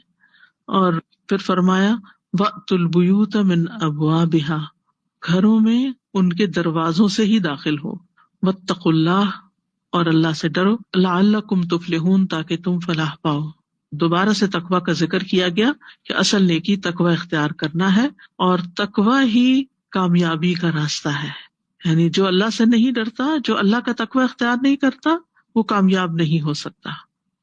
Speaker 1: اور پھر فرمایا وَأْتُوا الْبُيُوتَ مِنْ أَبْوَابِهَا، گھروں میں ان کے دروازوں سے ہی داخل ہو. وَاتَّقُوا اللَّهَ، اور اللہ سے ڈرو. لَعَلَّكُمْ تُفْلِحُونَ، تاکہ تم فلاح پاؤ. دوبارہ سے تقوی کا ذکر کیا گیا کہ اصل نیکی تقوی اختیار کرنا ہے، اور تقوی ہی کامیابی کا راستہ ہے. یعنی جو اللہ سے نہیں ڈرتا، جو اللہ کا تقوی اختیار نہیں کرتا، وہ کامیاب نہیں ہو سکتا.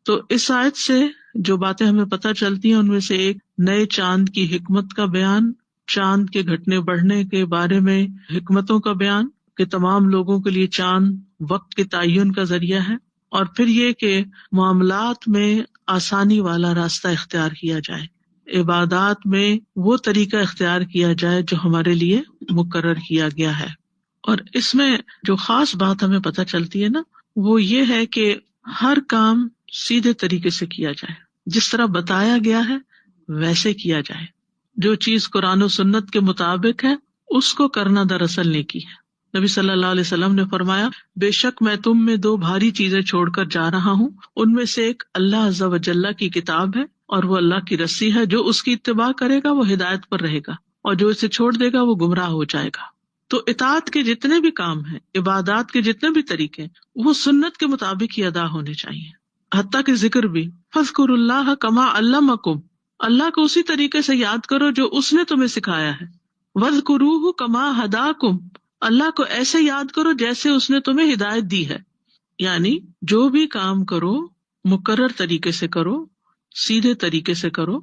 Speaker 1: تو اس آیت سے جو باتیں ہمیں پتہ چلتی ہیں ان میں سے ایک نئے چاند کی حکمت کا بیان، چاند کے گھٹنے بڑھنے کے بارے میں حکمتوں کا بیان کہ تمام لوگوں کے لیے چاند وقت کے تعین کا ذریعہ ہے، اور پھر یہ کہ معاملات میں آسانی والا راستہ اختیار کیا جائے، عبادات میں وہ طریقہ اختیار کیا جائے جو ہمارے لیے مقرر کیا گیا ہے. اور اس میں جو خاص بات ہمیں پتہ چلتی ہے نا، وہ یہ ہے کہ ہر کام سیدھے طریقے سے کیا جائے، جس طرح بتایا گیا ہے ویسے کیا جائے. جو چیز قرآن و سنت کے مطابق ہے اس کو کرنا دراصل نیکی ہے. نبی صلی اللہ علیہ وسلم نے فرمایا بے شک میں تم میں 2 بھاری چیزیں چھوڑ کر جا رہا ہوں، ان میں سے ایک اللہ عز و جل کی کتاب ہے اور وہ اللہ کی رسی ہے، جو اس کی اتباع کرے گا وہ ہدایت پر رہے گا اور جو اسے چھوڑ دے گا وہ گمراہ ہو جائے گا. تو اطاعت کے جتنے بھی کام ہیں، عبادات کے جتنے بھی طریقے ہیں، وہ سنت کے مطابق ہی ادا ہونے چاہیے. حتیٰ کہ ذکر بھی فاذکروا اللہ کما علمکم، اللہ کو اسی طریقے سے یاد کرو جو اس نے تمہیں سکھایا ہے. واذکروہ کما ہداکم، اللہ کو ایسے یاد کرو جیسے اس نے تمہیں ہدایت دی ہے. یعنی جو بھی کام کرو مقرر طریقے سے کرو، سیدھے طریقے سے کرو.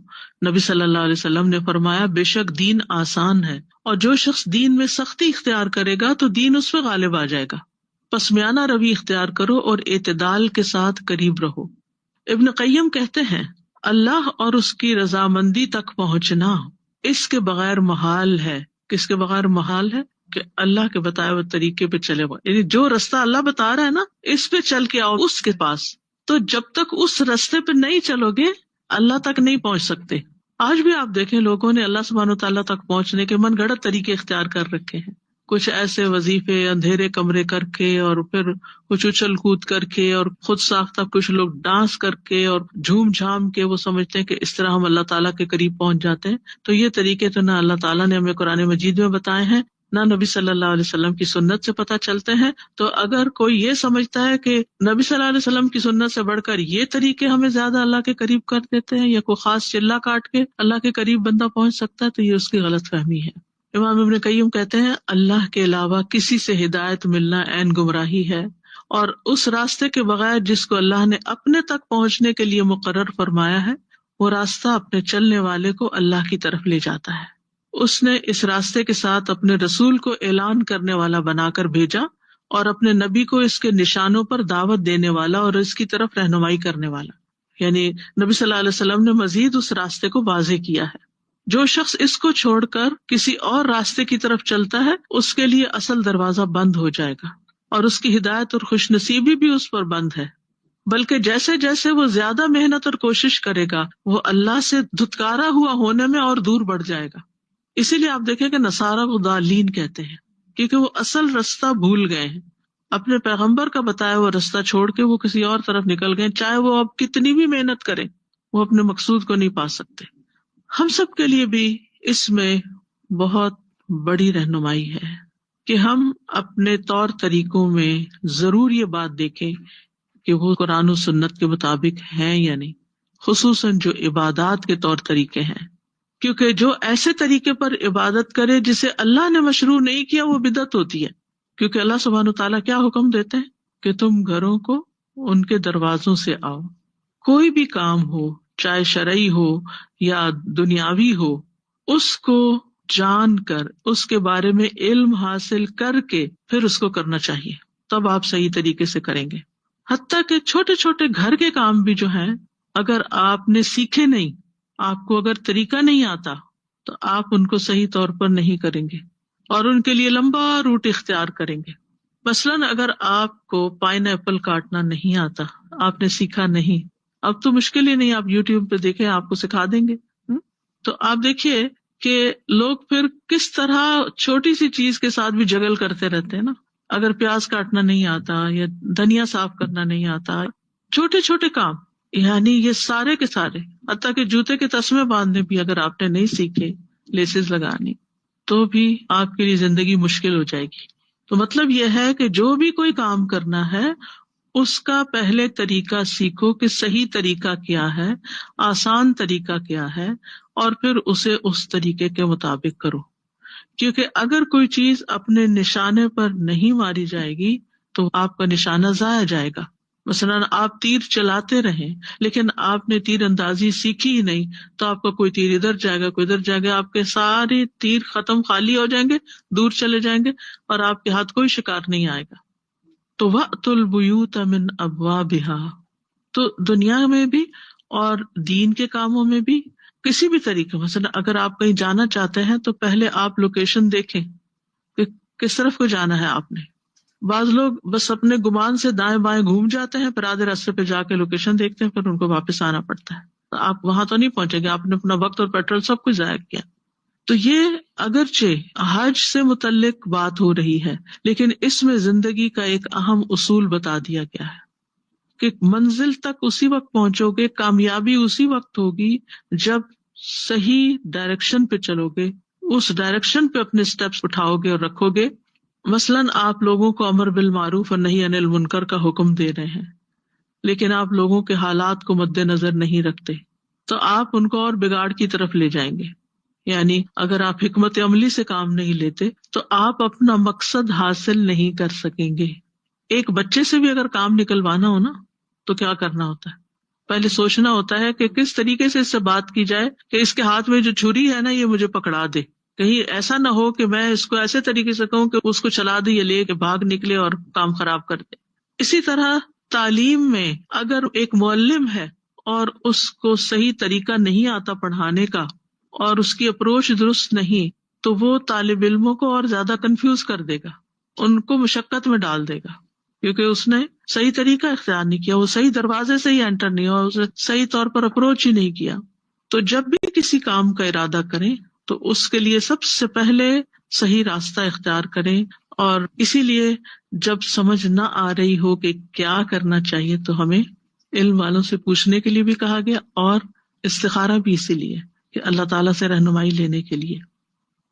Speaker 1: نبی صلی اللہ علیہ وسلم نے فرمایا بے شک دین آسان ہے، اور جو شخص دین میں سختی اختیار کرے گا تو دین اس پہ غالب آ جائے گا. پس میانہ روی اختیار کرو اور اعتدال کے ساتھ قریب رہو. ابن قیم کہتے ہیں اللہ اور اس کی رضامندی تک پہنچنا اس کے بغیر محال ہے کہ اس کے بغیر محال ہے کہ اللہ کے بتائے ہوئے طریقے پہ چلے ہوا، یعنی جو راستہ اللہ بتا رہا ہے نا اس پہ چل کے آؤ اس کے پاس. تو جب تک اس راستے پہ نہیں چلو گے اللہ تک نہیں پہنچ سکتے. آج بھی آپ دیکھیں لوگوں نے اللہ سبحانہ و تعالیٰ تک پہنچنے کے من گھڑت طریقے اختیار کر رکھے ہیں. کچھ ایسے وظیفے اندھیرے کمرے کر کے، اور پھر کچھ اچھل کود کر کے، اور خود ساختہ کچھ لوگ ڈانس کر کے اور جھوم جھام کے وہ سمجھتے ہیں کہ اس طرح ہم اللہ تعالیٰ کے قریب پہنچ جاتے ہیں. تو یہ طریقے تو نہ اللہ تعالیٰ نے ہمیں قرآن مجید میں بتائے ہیں، نہ نبی صلی اللہ علیہ وسلم کی سنت سے پتہ چلتے ہیں. تو اگر کوئی یہ سمجھتا ہے کہ نبی صلی اللہ علیہ وسلم کی سنت سے بڑھ کر یہ طریقے ہمیں زیادہ اللہ کے قریب کر دیتے ہیں، یا کوئی خاص چلہ کاٹ کے اللہ کے قریب بندہ پہنچ سکتا ہے، تو یہ اس کی غلط فہمی ہے. امام ابن قیم کہتے ہیں اللہ کے علاوہ کسی سے ہدایت ملنا عین گمراہی ہے، اور اس راستے کے بغیر جس کو اللہ نے اپنے تک پہنچنے کے لیے مقرر فرمایا ہے وہ راستہ اپنے چلنے والے کو اللہ کی طرف لے جاتا ہے. اس نے اس راستے کے ساتھ اپنے رسول کو اعلان کرنے والا بنا کر بھیجا، اور اپنے نبی کو اس کے نشانوں پر دعوت دینے والا اور اس کی طرف رہنمائی کرنے والا. یعنی نبی صلی اللہ علیہ وسلم نے مزید اس راستے کو واضح کیا ہے. جو شخص اس کو چھوڑ کر کسی اور راستے کی طرف چلتا ہے اس کے لیے اصل دروازہ بند ہو جائے گا، اور اس کی ہدایت اور خوش نصیبی بھی اس پر بند ہے. بلکہ جیسے جیسے وہ زیادہ محنت اور کوشش کرے گا وہ اللہ سے دھتکارا ہوا ہونے میں اور دور بڑھ جائے گا. اسی لیے آپ دیکھیں کہ نصارہ کو ضالین کہتے ہیں، کیونکہ وہ اصل راستہ بھول گئے ہیں. اپنے پیغمبر کا بتایا ہوا راستہ چھوڑ کے وہ کسی اور طرف نکل گئے، چاہے وہ اب کتنی بھی محنت کریں وہ اپنے مقصود کو نہیں پا سکتے. ہم سب کے لیے بھی اس میں بہت بڑی رہنمائی ہے کہ ہم اپنے طور طریقوں میں ضرور یہ بات دیکھیں کہ وہ قرآن و سنت کے مطابق ہیں یا نہیں، خصوصاً جو عبادات کے طور طریقے ہیں. کیونکہ جو ایسے طریقے پر عبادت کرے جسے اللہ نے مشروع نہیں کیا وہ بدعت ہوتی ہے. کیونکہ اللہ سبحانہ وتعالیٰ کیا حکم دیتے ہیں کہ تم گھروں کو ان کے دروازوں سے آؤ. کوئی بھی کام ہو چاہے شرعی ہو یا دنیاوی ہو، اس کو جان کر اس کے بارے میں علم حاصل کر کے پھر اس کو کرنا چاہیے، تب آپ صحیح طریقے سے کریں گے. حتیٰ کہ چھوٹے چھوٹے گھر کے کام بھی جو ہیں اگر آپ نے سیکھے نہیں، آپ کو اگر طریقہ نہیں آتا تو آپ ان کو صحیح طور پر نہیں کریں گے اور ان کے لیے لمبا روٹ اختیار کریں گے. مثلاً اگر آپ کو پائن ایپل کاٹنا نہیں آتا، آپ نے سیکھا نہیں، اب تو مشکل ہی نہیں، آپ یوٹیوب پہ دیکھیں آپ کو سکھا دیں گے. تو آپ دیکھیے کہ لوگ پھر کس طرح چھوٹی سی چیز کے ساتھ بھی جگل کرتے رہتے ہیں نا. اگر پیاز کاٹنا نہیں آتا یا دھنیا صاف کرنا نہیں آتا، چھوٹے چھوٹے کام، یعنی یہ سارے کے سارے، حتیٰ کہ جوتے کے تسمے باندھنے بھی اگر آپ نے نہیں سیکھے، لیسز لگانی، تو بھی آپ کے لیے زندگی مشکل ہو جائے گی. تو مطلب یہ ہے کہ جو بھی کوئی کام کرنا ہے اس کا پہلے طریقہ سیکھو کہ صحیح طریقہ کیا ہے، آسان طریقہ کیا ہے، اور پھر اسے اس طریقے کے مطابق کرو. کیونکہ اگر کوئی چیز اپنے نشانے پر نہیں ماری جائے گی تو آپ کا نشانہ ضائع جائے گا. مثلاً آپ تیر چلاتے رہیں لیکن آپ نے تیر اندازی سیکھی ہی نہیں، تو آپ کا کوئی تیر ادھر جائے گا کوئی ادھر جائے گا، آپ کے سارے تیر ختم، خالی ہو جائیں گے، دور چلے جائیں گے، اور آپ کے ہاتھ کوئی شکار نہیں آئے گا. تو وَأْتُوا الْبُيُوتَ مِنْ أَبْوَابِهَا، تو دنیا میں بھی اور دین کے کاموں میں بھی کسی بھی طریقے، مثلا اگر آپ کہیں جانا چاہتے ہیں تو پہلے آپ لوکیشن دیکھیں کہ کس طرف کو جانا ہے آپ نے. بعض لوگ بس اپنے گمان سے دائیں بائیں گھوم جاتے ہیں، پھر آدھے راستے پہ جا کے لوکیشن دیکھتے ہیں، پھر ان کو واپس آنا پڑتا ہے. تو آپ وہاں تو نہیں پہنچیں گے، آپ نے اپنا وقت اور پیٹرول سب کچھ ضائع کیا. تو یہ اگرچہ حج سے متعلق بات ہو رہی ہے لیکن اس میں زندگی کا ایک اہم اصول بتا دیا گیا ہے کہ منزل تک اسی وقت پہنچو گے، کامیابی اسی وقت ہوگی جب صحیح ڈائریکشن پہ چلو گے، اس ڈائریکشن پہ اپنے سٹیپس اٹھاؤ گے اور رکھو گے. مثلاً آپ لوگوں کو امر بالمعروف اور نہی عن المنکر کا حکم دے رہے ہیں لیکن آپ لوگوں کے حالات کو مد نظر نہیں رکھتے تو آپ ان کو اور بگاڑ کی طرف لے جائیں گے. یعنی اگر آپ حکمت عملی سے کام نہیں لیتے تو آپ اپنا مقصد حاصل نہیں کر سکیں گے. ایک بچے سے بھی اگر کام نکلوانا ہو نا تو کیا کرنا ہوتا ہے؟ پہلے سوچنا ہوتا ہے کہ کس طریقے سے اس سے بات کی جائے کہ اس کے ہاتھ میں جو چھری ہے نا یہ مجھے پکڑا دے، کہیں ایسا نہ ہو کہ میں اس کو ایسے طریقے سے کہوں کہ اس کو چلا دے یا لے کے بھاگ نکلے اور کام خراب کر دے. اسی طرح تعلیم میں اگر ایک معلم ہے اور اس کو صحیح طریقہ نہیں آتا پڑھانے کا اور اس کی اپروچ درست نہیں، تو وہ طالب علموں کو اور زیادہ کنفیوز کر دے گا، ان کو مشقت میں ڈال دے گا، کیونکہ اس نے صحیح طریقہ اختیار نہیں کیا، وہ صحیح دروازے سے ہی انٹر نہیں ہوا، اسے صحیح طور پر اپروچ ہی نہیں کیا. تو جب بھی کسی کام کا ارادہ کریں تو اس کے لیے سب سے پہلے صحیح راستہ اختیار کریں، اور اسی لیے جب سمجھ نہ آ رہی ہو کہ کیا کرنا چاہیے تو ہمیں علم والوں سے پوچھنے کے لیے بھی کہا گیا، اور استخارہ بھی اسی لیے کہ اللہ تعالیٰ سے رہنمائی لینے کے لیے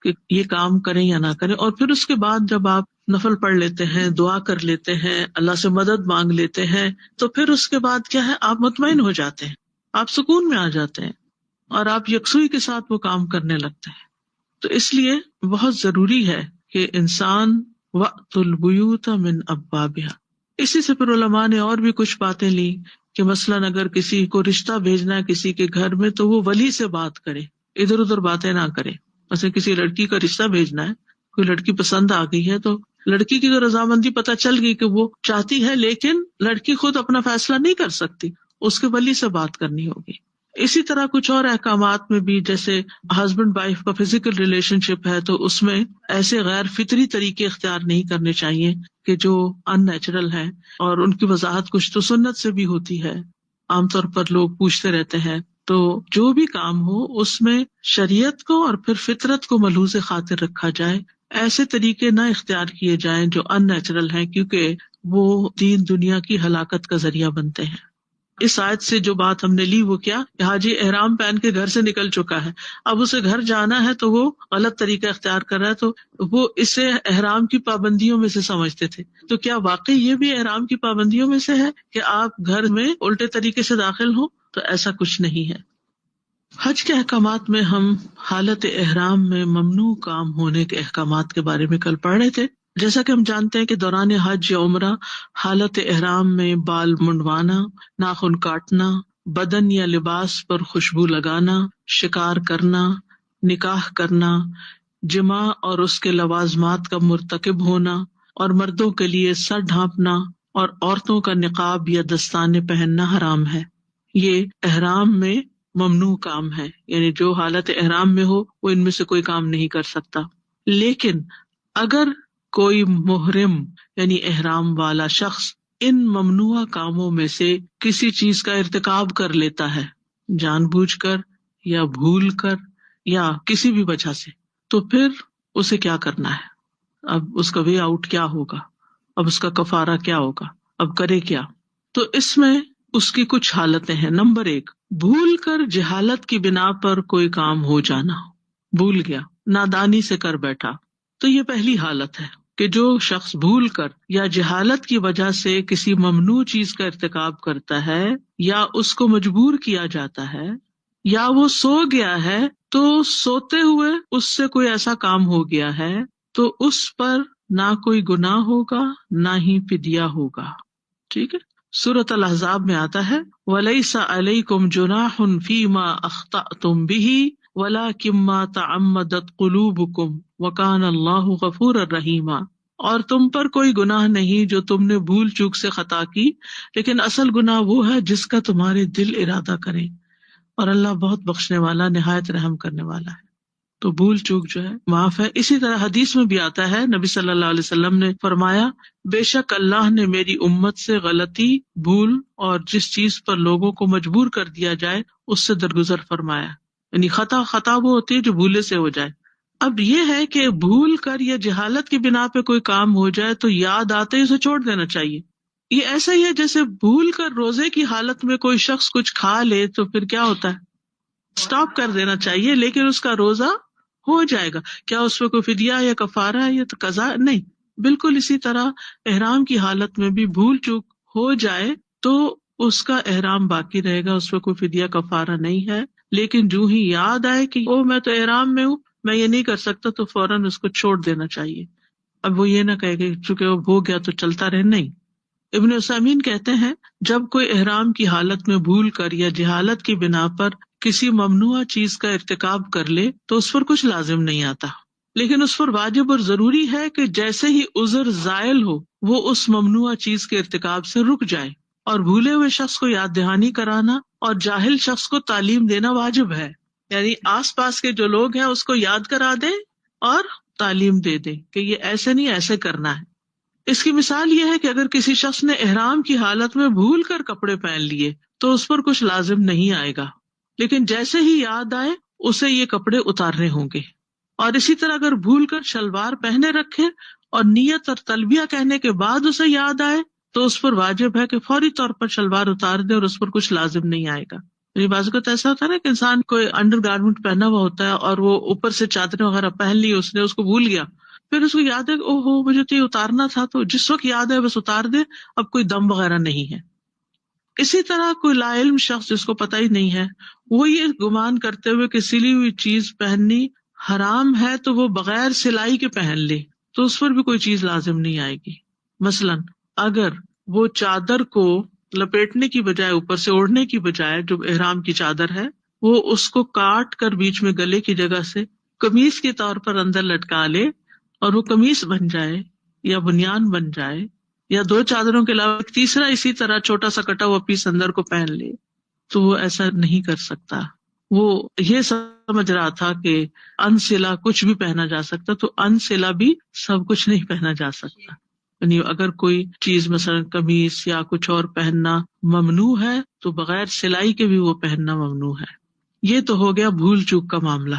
Speaker 1: کہ یہ کام کریں یا نہ کریں. اور پھر اس کے بعد جب آپ نفل پڑھ لیتے ہیں، دعا کر لیتے ہیں، اللہ سے مدد مانگ لیتے ہیں، تو پھر اس کے بعد کیا ہے، آپ مطمئن ہو جاتے ہیں، آپ سکون میں آ جاتے ہیں، اور آپ یکسوئی کے ساتھ وہ کام کرنے لگتے ہیں. تو اس لیے بہت ضروری ہے کہ انسان وَأْتُ الْبُيُوتَ مِنْ أَبْوَابِهَا. اسی سے پھر علماء نے اور بھی کچھ باتیں لی کہ مثلاً اگر کسی کو رشتہ بھیجنا ہے کسی کے گھر میں تو وہ ولی سے بات کرے، ادھر ادھر باتیں نہ کرے. مثلا کسی لڑکی کا رشتہ بھیجنا ہے، کوئی لڑکی پسند آ گئی ہے تو لڑکی کی تو رضامندی پتہ چل گئی کہ وہ چاہتی ہے، لیکن لڑکی خود اپنا فیصلہ نہیں کر سکتی، اس کے ولی سے بات کرنی ہوگی. اسی طرح کچھ اور احکامات میں بھی، جیسے ہسبینڈ وائف کا فزیکل ریلیشن شپ ہے تو اس میں ایسے غیر فطری طریقے اختیار نہیں کرنے چاہیے کہ جو ان نیچرل ہیں، اور ان کی وضاحت کچھ تو سنت سے بھی ہوتی ہے. عام طور پر لوگ پوچھتے رہتے ہیں، تو جو بھی کام ہو اس میں شریعت کو اور پھر فطرت کو ملحوظ خاطر رکھا جائے. ایسے طریقے نہ اختیار کیے جائیں جو ان نیچرل ہیں، کیونکہ وہ دین دنیا کی ہلاکت کا ذریعہ بنتے ہیں. اس آیت سے جو بات ہم نے لی وہ کیا کہ حاجی احرام پہن کے گھر سے نکل چکا ہے، اب اسے گھر جانا ہے تو وہ غلط طریقہ اختیار کر رہا ہے، تو وہ اسے احرام کی پابندیوں میں سے سمجھتے تھے. تو کیا واقعی یہ بھی احرام کی پابندیوں میں سے ہے کہ آپ گھر میں الٹے طریقے سے داخل ہوں؟ تو ایسا کچھ نہیں ہے. حج کے احکامات میں ہم حالت احرام میں ممنوع کام ہونے کے احکامات کے بارے میں کل پڑھ رہے تھے. جیسا کہ ہم جانتے ہیں کہ دوران حج یا عمرہ حالت احرام میں بال منڈوانا، ناخن کاٹنا، بدن یا لباس پر خوشبو لگانا، شکار کرنا، نکاح کرنا، جماع اور اس کے لوازمات کا مرتکب ہونا، اور مردوں کے لیے سر ڈھانپنا اور عورتوں کا نقاب یا دستانے پہننا حرام ہے. یہ احرام میں ممنوع کام ہے، یعنی جو حالت احرام میں ہو وہ ان میں سے کوئی کام نہیں کر سکتا. لیکن اگر کوئی محرم یعنی احرام والا شخص ان ممنوع کاموں میں سے کسی چیز کا ارتکاب کر لیتا ہے، جان بوجھ کر یا بھول کر یا کسی بھی وجہ سے، تو پھر اسے کیا کرنا ہے؟ اب اس کا وے آؤٹ کیا ہوگا؟ اب اس کا کفارہ کیا ہوگا؟ اب کرے کیا؟ تو اس میں اس کی کچھ حالتیں ہیں. نمبر 1، بھول کر جہالت کی بنا پر کوئی کام ہو جانا، بھول گیا، نادانی سے کر بیٹھا، تو یہ پہلی حالت ہے کہ جو شخص بھول کر یا جہالت کی وجہ سے کسی ممنوع چیز کا ارتکاب کرتا ہے، یا اس کو مجبور کیا جاتا ہے، یا وہ سو گیا ہے تو سوتے ہوئے اس سے کوئی ایسا کام ہو گیا ہے، تو اس پر نہ کوئی گناہ ہوگا نہ ہی فدیہ ہوگا. ٹھیک ہے، سورۃ الاحزاب میں آتا ہے وَلَيْسَ عَلَيْكُمْ جُنَاحٌ فِيمَا أَخْطَأْتُمْ بِهِ وَلَكِن مَّا تَعَمَّدَتْ قُلُوبُكُمْ وَكَانَ اللَّهُ غَفُورًا رَحِيمًا. اور تم پر کوئی گناہ نہیں جو تم نے بھول چوک سے خطا کی، لیکن اصل گناہ وہ ہے جس کا تمہارے دل ارادہ کرے، اور اللہ بہت بخشنے والا، نہایت رحم کرنے والا ہے. تو بھول چوک جو ہے معاف ہے. اسی طرح حدیث میں بھی آتا ہے، نبی صلی اللہ علیہ وسلم نے فرمایا، بے شک اللہ نے میری امت سے غلطی، بھول اور جس چیز پر لوگوں کو مجبور کر دیا جائے اس سے درگزر فرمایا. یعنی خطا وہ ہوتی ہے جو بھولے سے ہو جائے. اب یہ ہے کہ بھول کر یا جہالت کی بنا پہ کوئی کام ہو جائے تو یاد آتے ہی اسے چھوڑ دینا چاہیے. یہ ایسا ہی ہے جیسے بھول کر روزے کی حالت میں کوئی شخص کچھ کھا لے تو پھر کیا ہوتا ہے، سٹاپ کر دینا چاہیے، لیکن اس کا روزہ ہو جائے گا. کیا اس پہ کوئی فدیہ یا کفارہ ہے یا تو قضا؟ نہیں. بالکل اسی طرح احرام کی حالت میں بھی بھول چوک ہو جائے تو اس کا احرام باقی رہے گا، اس پہ کوئی فدیہ کفارہ نہیں ہے. لیکن جو ہی یاد آئے کہ میں تو احرام میں ہوں، میں یہ نہیں کر سکتا، تو فوراً اس کو چھوڑ دینا چاہیے. اب وہ یہ نہ کہے کہ چونکہ وہ ہو گیا تو چلتا رہے، نہیں. ابن عثیمین کہتے ہیں جب کوئی احرام کی حالت میں بھول کر یا جہالت کی بنا پر کسی ممنوع چیز کا ارتکاب کر لے تو اس پر کچھ لازم نہیں آتا، لیکن اس پر واجب اور ضروری ہے کہ جیسے ہی عذر زائل ہو وہ اس ممنوع چیز کے ارتکاب سے رک جائے. اور بھولے ہوئے شخص کو یاد دہانی کرانا اور جاہل شخص کو تعلیم دینا واجب ہے. یعنی آس پاس کے جو لوگ ہیں اس کو یاد کرا دیں اور تعلیم دے دیں کہ یہ ایسے نہیں ایسے کرنا ہے. اس کی مثال یہ ہے کہ اگر کسی شخص نے احرام کی حالت میں بھول کر کپڑے پہن لیے تو اس پر کچھ لازم نہیں آئے گا، لیکن جیسے ہی یاد آئے اسے یہ کپڑے اتارنے ہوں گے. اور اسی طرح اگر بھول کر شلوار پہنے رکھے اور نیت اور تلبیہ کہنے کے بعد اسے یاد آئے تو اس پر واجب ہے کہ فوری طور پر شلوار اتار دے اور اس پر کچھ لازم نہیں آئے گا. یعنی بعض اوقات ایسا ہوتا ہے نا کہ انسان کوئی انڈر گارمنٹ پہنا ہوا ہوتا ہے اور وہ اوپر سے چادریں وغیرہ پہن لی، اس نے اس کو بھول گیا، پھر اس کو یاد ہے کہ او ہو مجھے تو یہ اتارنا تھا، تو جس وقت یاد ہے بس اتار دے، اب کوئی دم وغیرہ نہیں ہے. اسی طرح کوئی لا علم شخص جس کو پتہ ہی نہیں ہے، وہ یہ گمان کرتے ہوئے کہ سلی ہوئی چیز پہننی حرام ہے تو وہ بغیر سلائی کے پہن لے تو اس پر بھی کوئی چیز لازم نہیں آئے گی. مثلاً اگر وہ چادر کو لپیٹنے کی بجائے، اوپر سے اوڑھنے کی بجائے، جو احرام کی چادر ہے، وہ اس کو کاٹ کر بیچ میں گلے کی جگہ سے قمیص کے طور پر اندر لٹکا لے اور وہ قمیص بن جائے یا بنیان بن جائے، یا دو چادروں کے علاوہ ایک تیسرا اسی طرح چھوٹا سا کٹا ہوا پیس اندر کو پہن لے، تو وہ ایسا نہیں کر سکتا. وہ یہ سمجھ رہا تھا کہ انسلا کچھ بھی پہنا جا سکتا، تو انسلا بھی سب کچھ نہیں پہنا جا سکتا. یعنی اگر کوئی چیز مثلا قمیص یا کچھ اور پہننا ممنوع ہے تو بغیر سلائی کے بھی وہ پہننا ممنوع ہے. یہ تو ہو گیا بھول چوک کا معاملہ.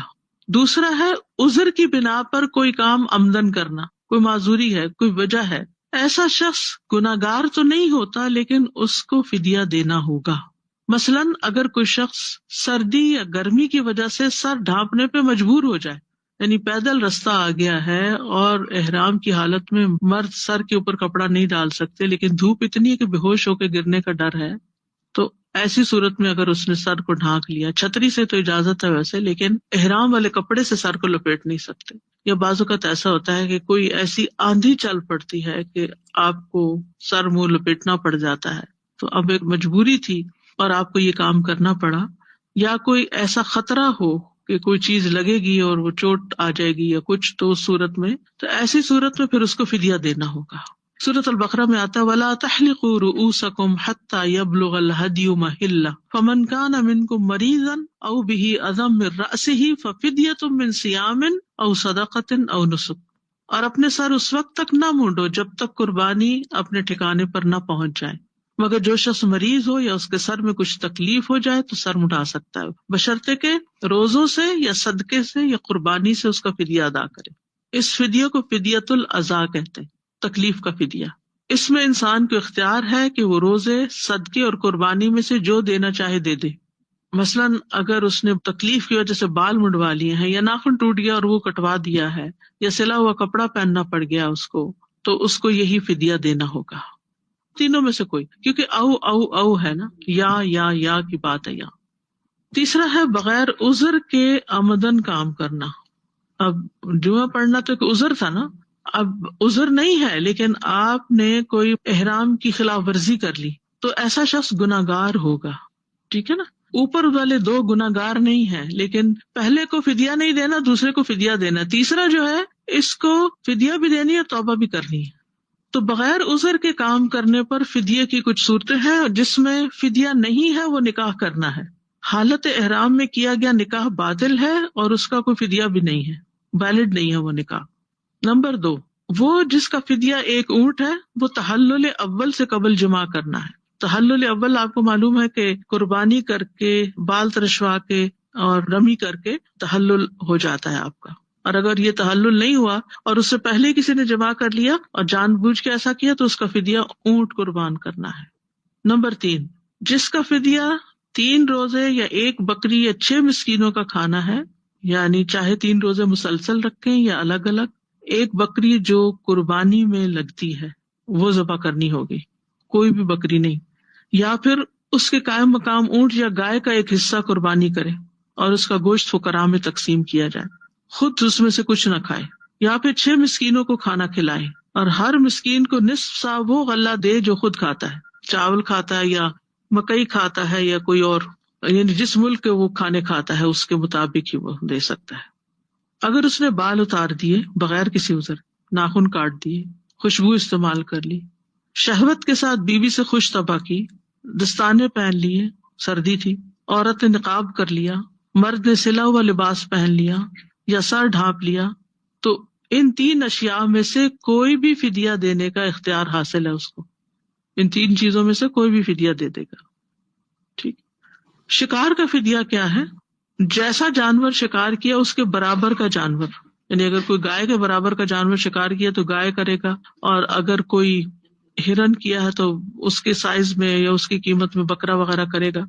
Speaker 1: دوسرا ہے عذر کی بنا پر کوئی کام عمدن کرنا، کوئی معذوری ہے، کوئی وجہ ہے. ایسا شخص گناہگار تو نہیں ہوتا لیکن اس کو فدیہ دینا ہوگا. مثلاً اگر کوئی شخص سردی یا گرمی کی وجہ سے سر ڈھانپنے پہ مجبور ہو جائے، یعنی پیدل رستہ آ گیا ہے اور احرام کی حالت میں مرد سر کے اوپر کپڑا نہیں ڈال سکتے، لیکن دھوپ اتنی ہے کہ بے ہوش ہو کے گرنے کا ڈر ہے، تو ایسی صورت میں اگر اس نے سر کو ڈھانک لیا، چھتری سے تو اجازت ہے ویسے، لیکن احرام والے کپڑے سے سر کو لپیٹ نہیں سکتے. یا بعض اوقات ایسا ہوتا ہے کہ کوئی ایسی آندھی چل پڑتی ہے کہ آپ کو سر منہ لپیٹنا پڑ جاتا ہے، تو اب ایک مجبوری تھی اور آپ کو یہ کام کرنا پڑا. یا کوئی ایسا خطرہ ہو کہ کوئی چیز لگے گی اور وہ چوٹ آ جائے گی یا کچھ، تو اس صورت میں، تو ایسی صورت میں پھر اس کو فدیہ دینا ہوگا. سورۃ البقرہ میں آتا ہے وَلَا تَحْلِقُوا رُؤُوسَكُمْ حَتَّى يَبْلُغَ الْهَدْيُ مَحِلَّهُ فَمَنْ كَانَ مِنْكُمْ مَرِيضًا أَوْ بِهِ أَذًى مِّن رَأْسِهِ فَفِدْيَةٌ مِّن صِيَامٍ أَوْ صَدَقَةٍ أَوْ نُسُكٍ. اور اپنے سر اس وقت تک نہ مونڈو جب تک قربانی اپنے ٹھکانے پر نہ پہنچ جائے، مگر جو شخص مریض ہو یا اس کے سر میں کچھ تکلیف ہو جائے تو سر مڈا سکتا ہے، بشرطے کہ روزوں سے یا صدقے سے یا قربانی سے اس کا فدیہ ادا کرے. اس فدیہ کو فدیۃ العزا کہتے ہیں، تکلیف کا فدیہ. اس میں انسان کو اختیار ہے کہ وہ روزے، صدقے اور قربانی میں سے جو دینا چاہے دے دے. مثلاً اگر اس نے تکلیف کی وجہ سے بال منڈوا لیے ہیں، یا ناخن ٹوٹ گیا اور وہ کٹوا دیا ہے، یا سلا ہوا کپڑا پہننا پڑ گیا اس کو، تو اس کو یہی فدیہ دینا ہوگا. تینوں میں سے کوئی، کیونکہ او او او ہے نا، یا کی بات ہے. یہاں تیسرا ہے بغیر عذر کے آمدن کام کرنا. اب جمعہ پڑھنا تو ایک عذر تھا نا، اب عذر نہیں ہے لیکن آپ نے کوئی احرام کی خلاف ورزی کر لی تو ایسا شخص گناہگار ہوگا. ٹھیک ہے نا، اوپر والے دو گناہگار نہیں ہیں، لیکن پہلے کو فدیہ نہیں دینا، دوسرے کو فدیہ دینا، تیسرا جو ہے اس کو فدیہ بھی دینی ہے، توبہ بھی کرنی ہے. تو بغیر عذر کے کام کرنے پر فدیہ کی کچھ صورتیں ہیں، جس میں فدیہ نہیں ہے وہ نکاح کرنا ہے. حالت احرام میں کیا گیا نکاح باطل ہے اور اس کا کوئی فدیہ بھی نہیں ہے، ویلڈ نہیں ہے وہ نکاح. نمبر 2، وہ جس کا فدیہ ایک اونٹ ہے، وہ تحلل اول سے قبل جمع کرنا ہے. تحلل اول آپ کو معلوم ہے کہ قربانی کر کے، بال ترشوا کے اور رمی کر کے تحلل ہو جاتا ہے آپ کا. اور اگر یہ تحلل نہیں ہوا اور اس سے پہلے کسی نے جمع کر لیا اور جان بوجھ کے ایسا کیا تو اس کا فدیہ اونٹ قربان کرنا ہے. نمبر 3، جس کا فدیہ 3 روزے یا 1 بکری یا 6 مسکینوں کا کھانا ہے، یعنی چاہے 3 روزے مسلسل رکھیں یا الگ الگ، 1 بکری جو قربانی میں لگتی ہے وہ ذبح کرنی ہوگی، کوئی بھی بکری نہیں. یا پھر اس کے قائم مقام اونٹ یا گائے کا ایک حصہ قربانی کرے اور اس کا گوشت فقراء میں تقسیم کیا جائے، خود اس میں سے کچھ نہ کھائے. یا پھر 6 مسکینوں کو کھانا کھلائے اور ہر مسکین کو نصف سا وہ غلہ دے جو خود کھاتا ہے، چاول کھاتا ہے یا مکئی کھاتا ہے یا کوئی اور، یعنی جس ملک کے وہ کھانے کھاتا ہے اس کے مطابق ہی وہ دے سکتا ہے. اگر اس نے بال اتار دیے بغیر کسی عذر، ناخن کاٹ دیے، خوشبو استعمال کر لی، شہوت کے ساتھ بیوی سے خوش طبع کی، دستانے پہن لیے، سردی تھی، عورت نے نقاب کر لیا، مرد نے سلا ہوا لباس پہن لیا یا سر ڈھانپ لیا، تو ان 3 اشیاء میں سے کوئی بھی فدیہ دینے کا اختیار حاصل ہے اس کو، ان 3 چیزوں میں سے کوئی بھی فدیہ دے دے گا. ٹھیک. شکار کا فدیہ کیا ہے؟ جیسا جانور شکار کیا اس کے برابر کا جانور، یعنی اگر کوئی گائے کے برابر کا جانور شکار کیا تو گائے کرے گا، اور اگر کوئی ہرن کیا ہے تو اس کے سائز میں یا اس کی قیمت میں بکرا وغیرہ کرے گا.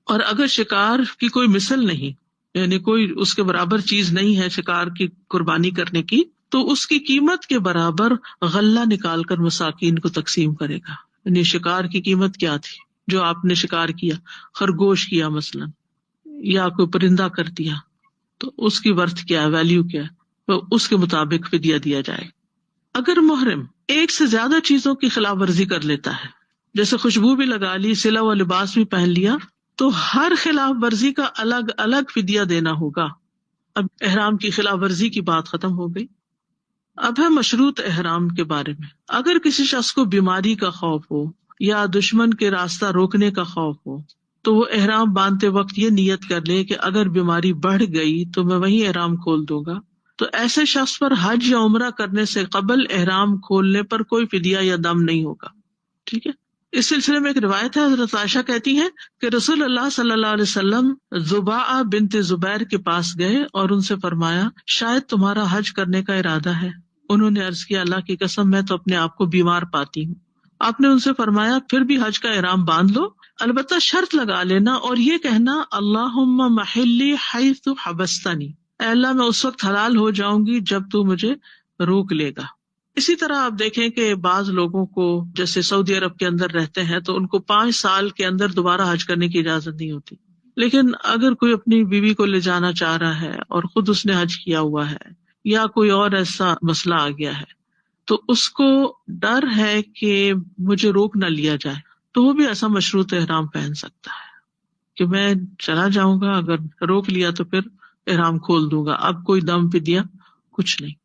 Speaker 1: اور اگر شکار کی کوئی مثل نہیں، یعنی کوئی اس کے برابر چیز نہیں ہے شکار کی قربانی کرنے کی، تو اس کی قیمت کے برابر غلہ نکال کر مساکین کو تقسیم کرے گا. یعنی شکار کی قیمت کیا تھی جو آپ نے شکار کیا، خرگوش کیا مثلا، یا کوئی پرندہ کر دیا، تو اس کی ورتھ کیا ہے، ویلیو کیا ہے، تو اس کے مطابق فدیہ دیا جائے. اگر محرم ایک سے زیادہ چیزوں کی خلاف ورزی کر لیتا ہے، جیسے خوشبو بھی لگا لی، صلہ و لباس بھی پہن لیا، تو ہر خلاف ورزی کا الگ الگ فدیہ دینا ہوگا. اب احرام کی خلاف ورزی کی بات ختم ہو گئی. اب ہے مشروط احرام کے بارے میں. اگر کسی شخص کو بیماری کا خوف ہو یا دشمن کے راستہ روکنے کا خوف ہو تو وہ احرام باندھتے وقت یہ نیت کر لے کہ اگر بیماری بڑھ گئی تو میں وہیں احرام کھول دوں گا. تو ایسے شخص پر حج یا عمرہ کرنے سے قبل احرام کھولنے پر کوئی فدیہ یا دم نہیں ہوگا. ٹھیک ہے. اس سلسلے میں ایک روایت ہے، حضرت عائشہ کہتی ہیں کہ رسول اللہ صلی اللہ علیہ وسلم زباء بنت زبیر کے پاس گئے اور ان سے فرمایا شاید تمہارا حج کرنے کا ارادہ ہے. انہوں نے عرض کیا اللہ کی قسم میں تو اپنے آپ کو بیمار پاتی ہوں. آپ نے ان سے فرمایا پھر بھی حج کا احرام باندھ لو، البتہ شرط لگا لینا اور یہ کہنا اللہم محلی حیث حبستنی، اے اللہ میں اس وقت حلال ہو جاؤں گی جب تو مجھے روک لے گا. اسی طرح آپ دیکھیں کہ بعض لوگوں کو جیسے سعودی عرب کے اندر رہتے ہیں تو ان کو 5 سال کے اندر دوبارہ حج کرنے کی اجازت نہیں ہوتی، لیکن اگر کوئی اپنی بیوی کو لے جانا چاہ رہا ہے اور خود اس نے حج کیا ہوا ہے یا کوئی اور ایسا مسئلہ آ گیا ہے تو اس کو ڈر ہے کہ مجھے روک نہ لیا جائے، تو وہ بھی ایسا مشروط احرام پہن سکتا ہے کہ میں چلا جاؤں گا، اگر روک لیا تو پھر احرام کھول دوں گا، اب کوئی دم فدیہ کچھ نہیں.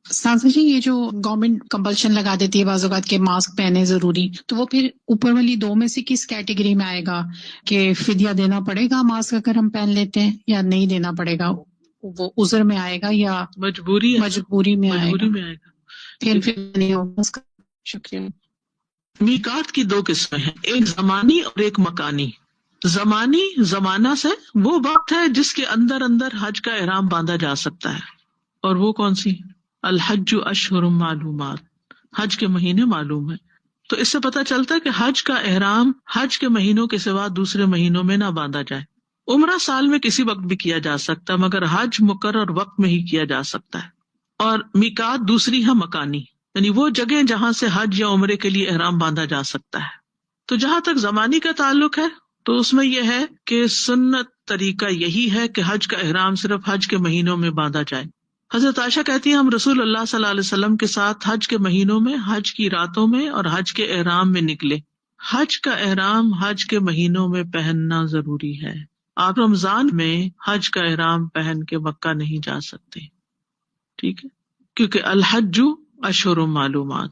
Speaker 3: سانسا جی یہ جو گورنمنٹ کمپلشن لگا دیتی ہے بعض اوقات کہ ماسک پہنے ضروری، تو وہ پھر اوپر والی 2 میں سے کس کیٹیگری میں آئے گا کہ فدیہ دینا پڑے گا ماسک اگر ہم پہن لیتے ہیں یا نہیں دینا پڑے گا؟ وہ عذر میں آئے گا یا
Speaker 1: مجبوری
Speaker 3: میں آئے گا؟
Speaker 1: میں آئے گا.
Speaker 3: پھر نہیں ہوگا اس کا. شکریہ.
Speaker 1: میقات کی 2 قسمیں ہیں، ایک زمانی اور ایک مکانی. زمانی زمانہ سے وہ وقت ہے جس کے اندر اندر حج کا احرام باندھا جا سکتا ہے، اور وہ کون سی؟ الحج اشہر معلومات، حج کے مہینے معلوم ہے. تو اس سے پتہ چلتا ہے کہ حج کا احرام حج کے مہینوں کے سوا دوسرے مہینوں میں نہ باندھا جائے. عمرہ سال میں کسی وقت بھی کیا جا سکتا ہے مگر حج مقرر وقت میں ہی کیا جا سکتا ہے. اور میقات دوسری ہے مکانی، یعنی وہ جگہ جہاں سے حج یا عمرے کے لیے احرام باندھا جا سکتا ہے. تو جہاں تک زمانی کا تعلق ہے تو اس میں یہ ہے کہ سنت طریقہ یہی ہے کہ حج کا احرام صرف حج کے مہینوں میں باندھا جائے. حضرت عائشہ کہتی ہیں ہم رسول اللہ صلی اللہ علیہ وسلم کے ساتھ حج کے مہینوں میں، حج کی راتوں میں اور حج کے احرام میں نکلے. حج کا احرام حج کے مہینوں میں پہننا ضروری ہے. آپ رمضان میں حج کا احرام پہن کے مکہ نہیں جا سکتے، ٹھیک ہے، کیونکہ الحج اشہر معلومات.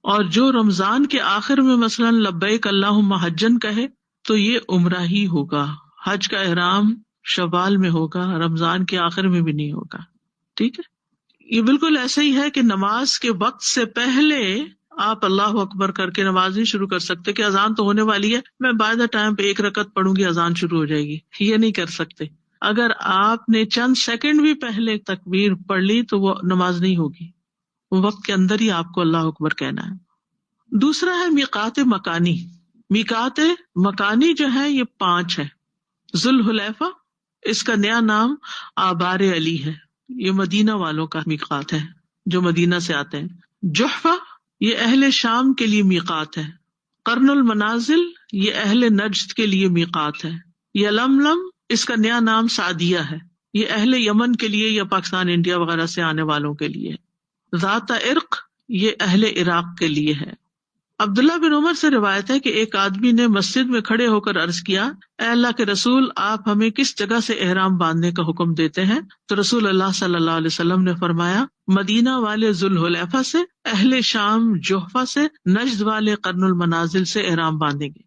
Speaker 1: اور جو رمضان کے آخر میں مثلا لبیک اللہم حجن کہے تو یہ عمرہ ہی ہوگا. حج کا احرام شوال میں ہوگا، رمضان کے آخر میں بھی نہیں ہوگا. ٹھیک ہے. یہ بالکل ایسا ہی ہے کہ نماز کے وقت سے پہلے آپ اللہ اکبر کر کے نماز نہیں شروع کر سکتے کہ اذان تو ہونے والی ہے، میں بائی دا ٹائم پہ 1 رکعت پڑھوں گی اذان شروع ہو جائے گی. یہ نہیں کر سکتے. اگر آپ نے چند سیکنڈ بھی پہلے تکبیر پڑھ لی تو وہ نماز نہیں ہوگی، وہ وقت کے اندر ہی آپ کو اللہ اکبر کہنا ہے. دوسرا ہے میقات مکانی. میقات مکانی جو ہے یہ 5 ہے. ذوالحلیفہ، اس کا نیا نام آبار علی ہے، یہ مدینہ والوں کا میقات ہے جو مدینہ سے آتے ہیں. جحفہ یہ اہل شام کے لیے میقات ہے. قرن المنازل یہ اہل نجد کے لیے میقات ہے. یلملم اس کا نیا نام سعدیہ ہے، یہ اہل یمن کے لیے یا پاکستان انڈیا وغیرہ سے آنے والوں کے لیے. ذات عرق یہ اہل عراق کے لیے ہے. عبداللہ بن عمر سے روایت ہے کہ ایک آدمی نے مسجد میں کھڑے ہو کر عرض کیا اے اللہ کے رسول آپ ہمیں کس جگہ سے احرام باندھنے کا حکم دیتے ہیں؟ تو رسول اللہ صلی اللہ علیہ وسلم نے فرمایا مدینہ والے ذوالحلیفہ سے، اہل شام جحفہ سے، نجد والے قرن المنازل سے احرام باندھیں گے.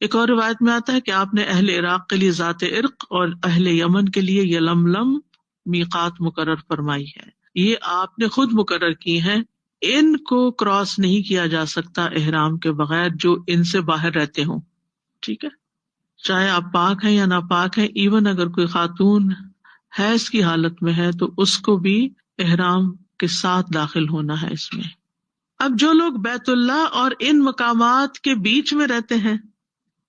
Speaker 1: ایک اور روایت میں آتا ہے کہ آپ نے اہل عراق کے لیے ذات عرق اور اہل یمن کے لیے یلملم میقات مقرر فرمائی ہے. یہ آپ نے خود مقرر کی ہیں، ان کو کراس نہیں کیا جا سکتا احرام کے بغیر جو ان سے باہر رہتے ہوں. ٹھیک ہے، چاہے آپ پاک ہیں یا ناپاک ہیں، ایون اگر کوئی خاتون حیض کی حالت میں ہے تو اس کو بھی احرام کے ساتھ داخل ہونا ہے اس میں. اب جو لوگ بیت اللہ اور ان مقامات کے بیچ میں رہتے ہیں،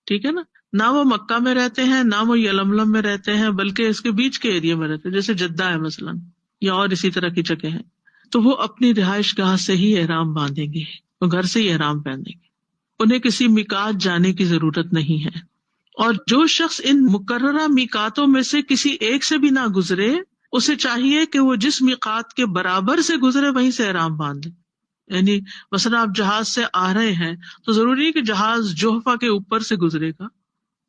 Speaker 1: ٹھیک ہے نا، نہ وہ مکہ میں رہتے ہیں نہ وہ یلملم میں رہتے ہیں، بلکہ اس کے بیچ کے ایریا میں رہتے ہیں، جیسے جدہ ہے مثلا، یا اور اسی طرح کی جگہ ہیں، تو وہ اپنی رہائش گاہ سے ہی احرام باندھیں گے، وہ گھر سے ہی احرام پہنیں گے، انہیں کسی میقات جانے کی ضرورت نہیں ہے. اور جو شخص ان مقررہ میقاتوں میں سے کسی ایک سے بھی نہ گزرے، اسے چاہیے کہ وہ جس میقات کے برابر سے گزرے وہیں سے احرام باندھے. یعنی مثلا آپ جہاز سے آ رہے ہیں تو ضروری ہے کہ جہاز جوحفہ کے اوپر سے گزرے گا،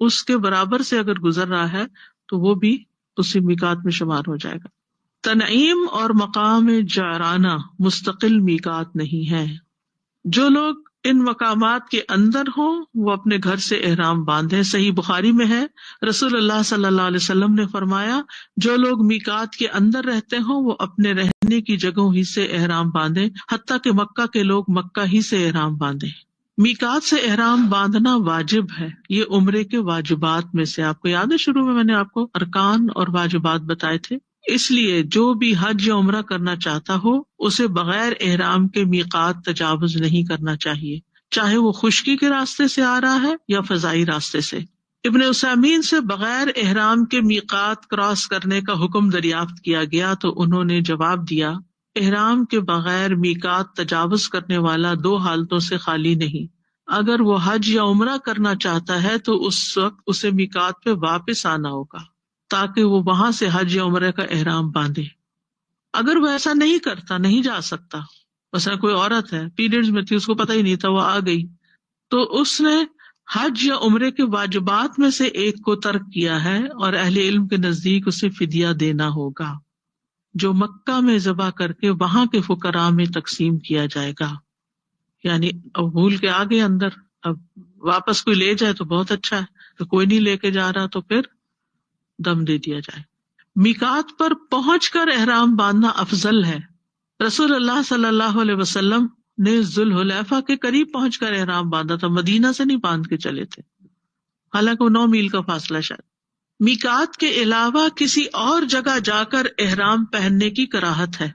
Speaker 1: اس کے برابر سے اگر گزر رہا ہے تو وہ بھی اسی میقات میں شمار ہو جائے گا. تنعیم اور مقام جعرانہ مستقل میقات نہیں ہے. جو لوگ ان مقامات کے اندر ہوں وہ اپنے گھر سے احرام باندھیں. صحیح بخاری میں ہے، رسول اللہ صلی اللہ علیہ وسلم نے فرمایا، جو لوگ میقات کے اندر رہتے ہوں وہ اپنے رہنے کی جگہوں ہی سے احرام باندھیں، حتیٰ کہ مکہ کے لوگ مکہ ہی سے احرام باندھیں. میقات سے احرام باندھنا واجب ہے، یہ عمرے کے واجبات میں سے. آپ کو یاد ہے شروع میں نے آپ کو ارکان اور واجبات بتائے تھے. اس لیے جو بھی حج یا عمرہ کرنا چاہتا ہو اسے بغیر احرام کے میقات تجاوز نہیں کرنا چاہیے، چاہے وہ خشکی کے راستے سے آ رہا ہے یا فضائی راستے سے. ابن عثیمین سے بغیر احرام کے میقات کراس کرنے کا حکم دریافت کیا گیا تو انہوں نے جواب دیا، احرام کے بغیر میقات تجاوز کرنے والا دو حالتوں سے خالی نہیں. اگر وہ حج یا عمرہ کرنا چاہتا ہے تو اس وقت اسے میقات پہ واپس آنا ہوگا تاکہ وہ وہاں سے حج یا عمرہ کا احرام باندھے. اگر وہ ایسا نہیں کرتا، نہیں جا سکتا، مثلا کوئی عورت ہے پیریڈز میں تھی، اس کو پتہ ہی نہیں تھا، وہ آ گئی، تو اس نے حج یا عمرے کے واجبات میں سے ایک کو ترک کیا ہے اور اہل علم کے نزدیک اسے فدیہ دینا ہوگا جو مکہ میں ذبح کر کے وہاں کے فقراء میں تقسیم کیا جائے گا. یعنی اب بھول کے آگے اندر، اب واپس کوئی لے جائے تو بہت اچھا ہے، تو کوئی نہیں لے کے جا رہا تو پھر دم دے دیا جائے. میقات پر پہنچ کر احرام باندھنا افضل ہے. رسول اللہ صلی اللہ علیہ وسلم نے ذوالحلیفہ کے قریب پہنچ کر احرام باندھا تھا، مدینہ سے نہیں باندھ کے چلے تھے، حالانکہ وہ 9 میل کا فاصلہ شاید. میقات کے علاوہ کسی اور جگہ جا کر احرام پہننے کی کراہت ہے.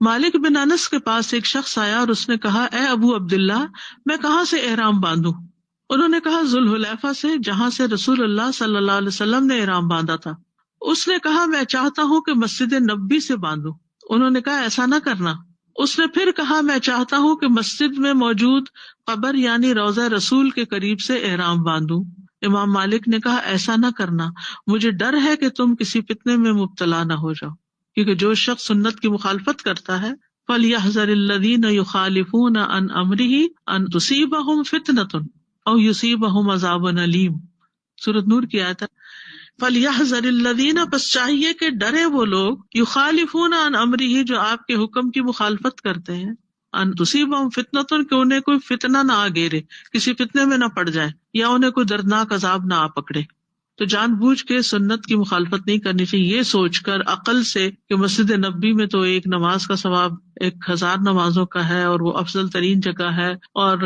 Speaker 1: مالک بن انس کے پاس ایک شخص آیا اور اس نے کہا، اے ابو عبداللہ، میں کہاں سے احرام باندھوں؟ انہوں نے کہا، ذوالحلیفہ سے، جہاں سے رسول اللہ صلی اللہ علیہ وسلم نے احرام باندھا تھا. اس نے کہا، میں چاہتا ہوں کہ مسجد نبوی سے باندھوں. انہوں نے کہا، ایسا نہ کرنا. اس نے پھر کہا، میں چاہتا ہوں کہ مسجد میں موجود قبر یعنی روضہ رسول کے قریب سے احرام باندھوں. امام مالک نے کہا، ایسا نہ کرنا، مجھے ڈر ہے کہ تم کسی فتنے میں مبتلا نہ ہو جاؤ، کیونکہ جو شخص سنت کی مخالفت کرتا ہے فَلْيَحْذَرِ الَّذِينَ يُخَالِفُونَ عَنْ أَمْرِهِ أَنْ تُصِيبَهُمْ فِتْنَةٌ أَوْ يُصِيبَهُمْ عَذَابٌ أَلِيمٌ. سورۃ نور کی آیت ہے. فَلْيَحْذَرِ الَّذِينَ، پس چاہیے کہ ڈرے وہ لوگ، يُخَالِفُونَ عَنْ أَمْرِهِ، جو آپ کے حکم کی مخالفت کرتے ہیں، أَنْ تُصِيبَهُمْ فِتْنَةٌ، کہ انہیں کوئی فتنہ نہ آ گھیرے، کسی فتنے میں نہ پڑ جائیں، یا انہیں کوئی دردناک عذاب نہ آ پکڑے. تو جان بوجھ کے سنت کی مخالفت نہیں کرنی چاہیے، یہ سوچ کر عقل سے کہ مسجد نبوی میں تو ایک نماز کا ثواب 1000 نمازوں کا ہے اور وہ افضل ترین جگہ ہے، اور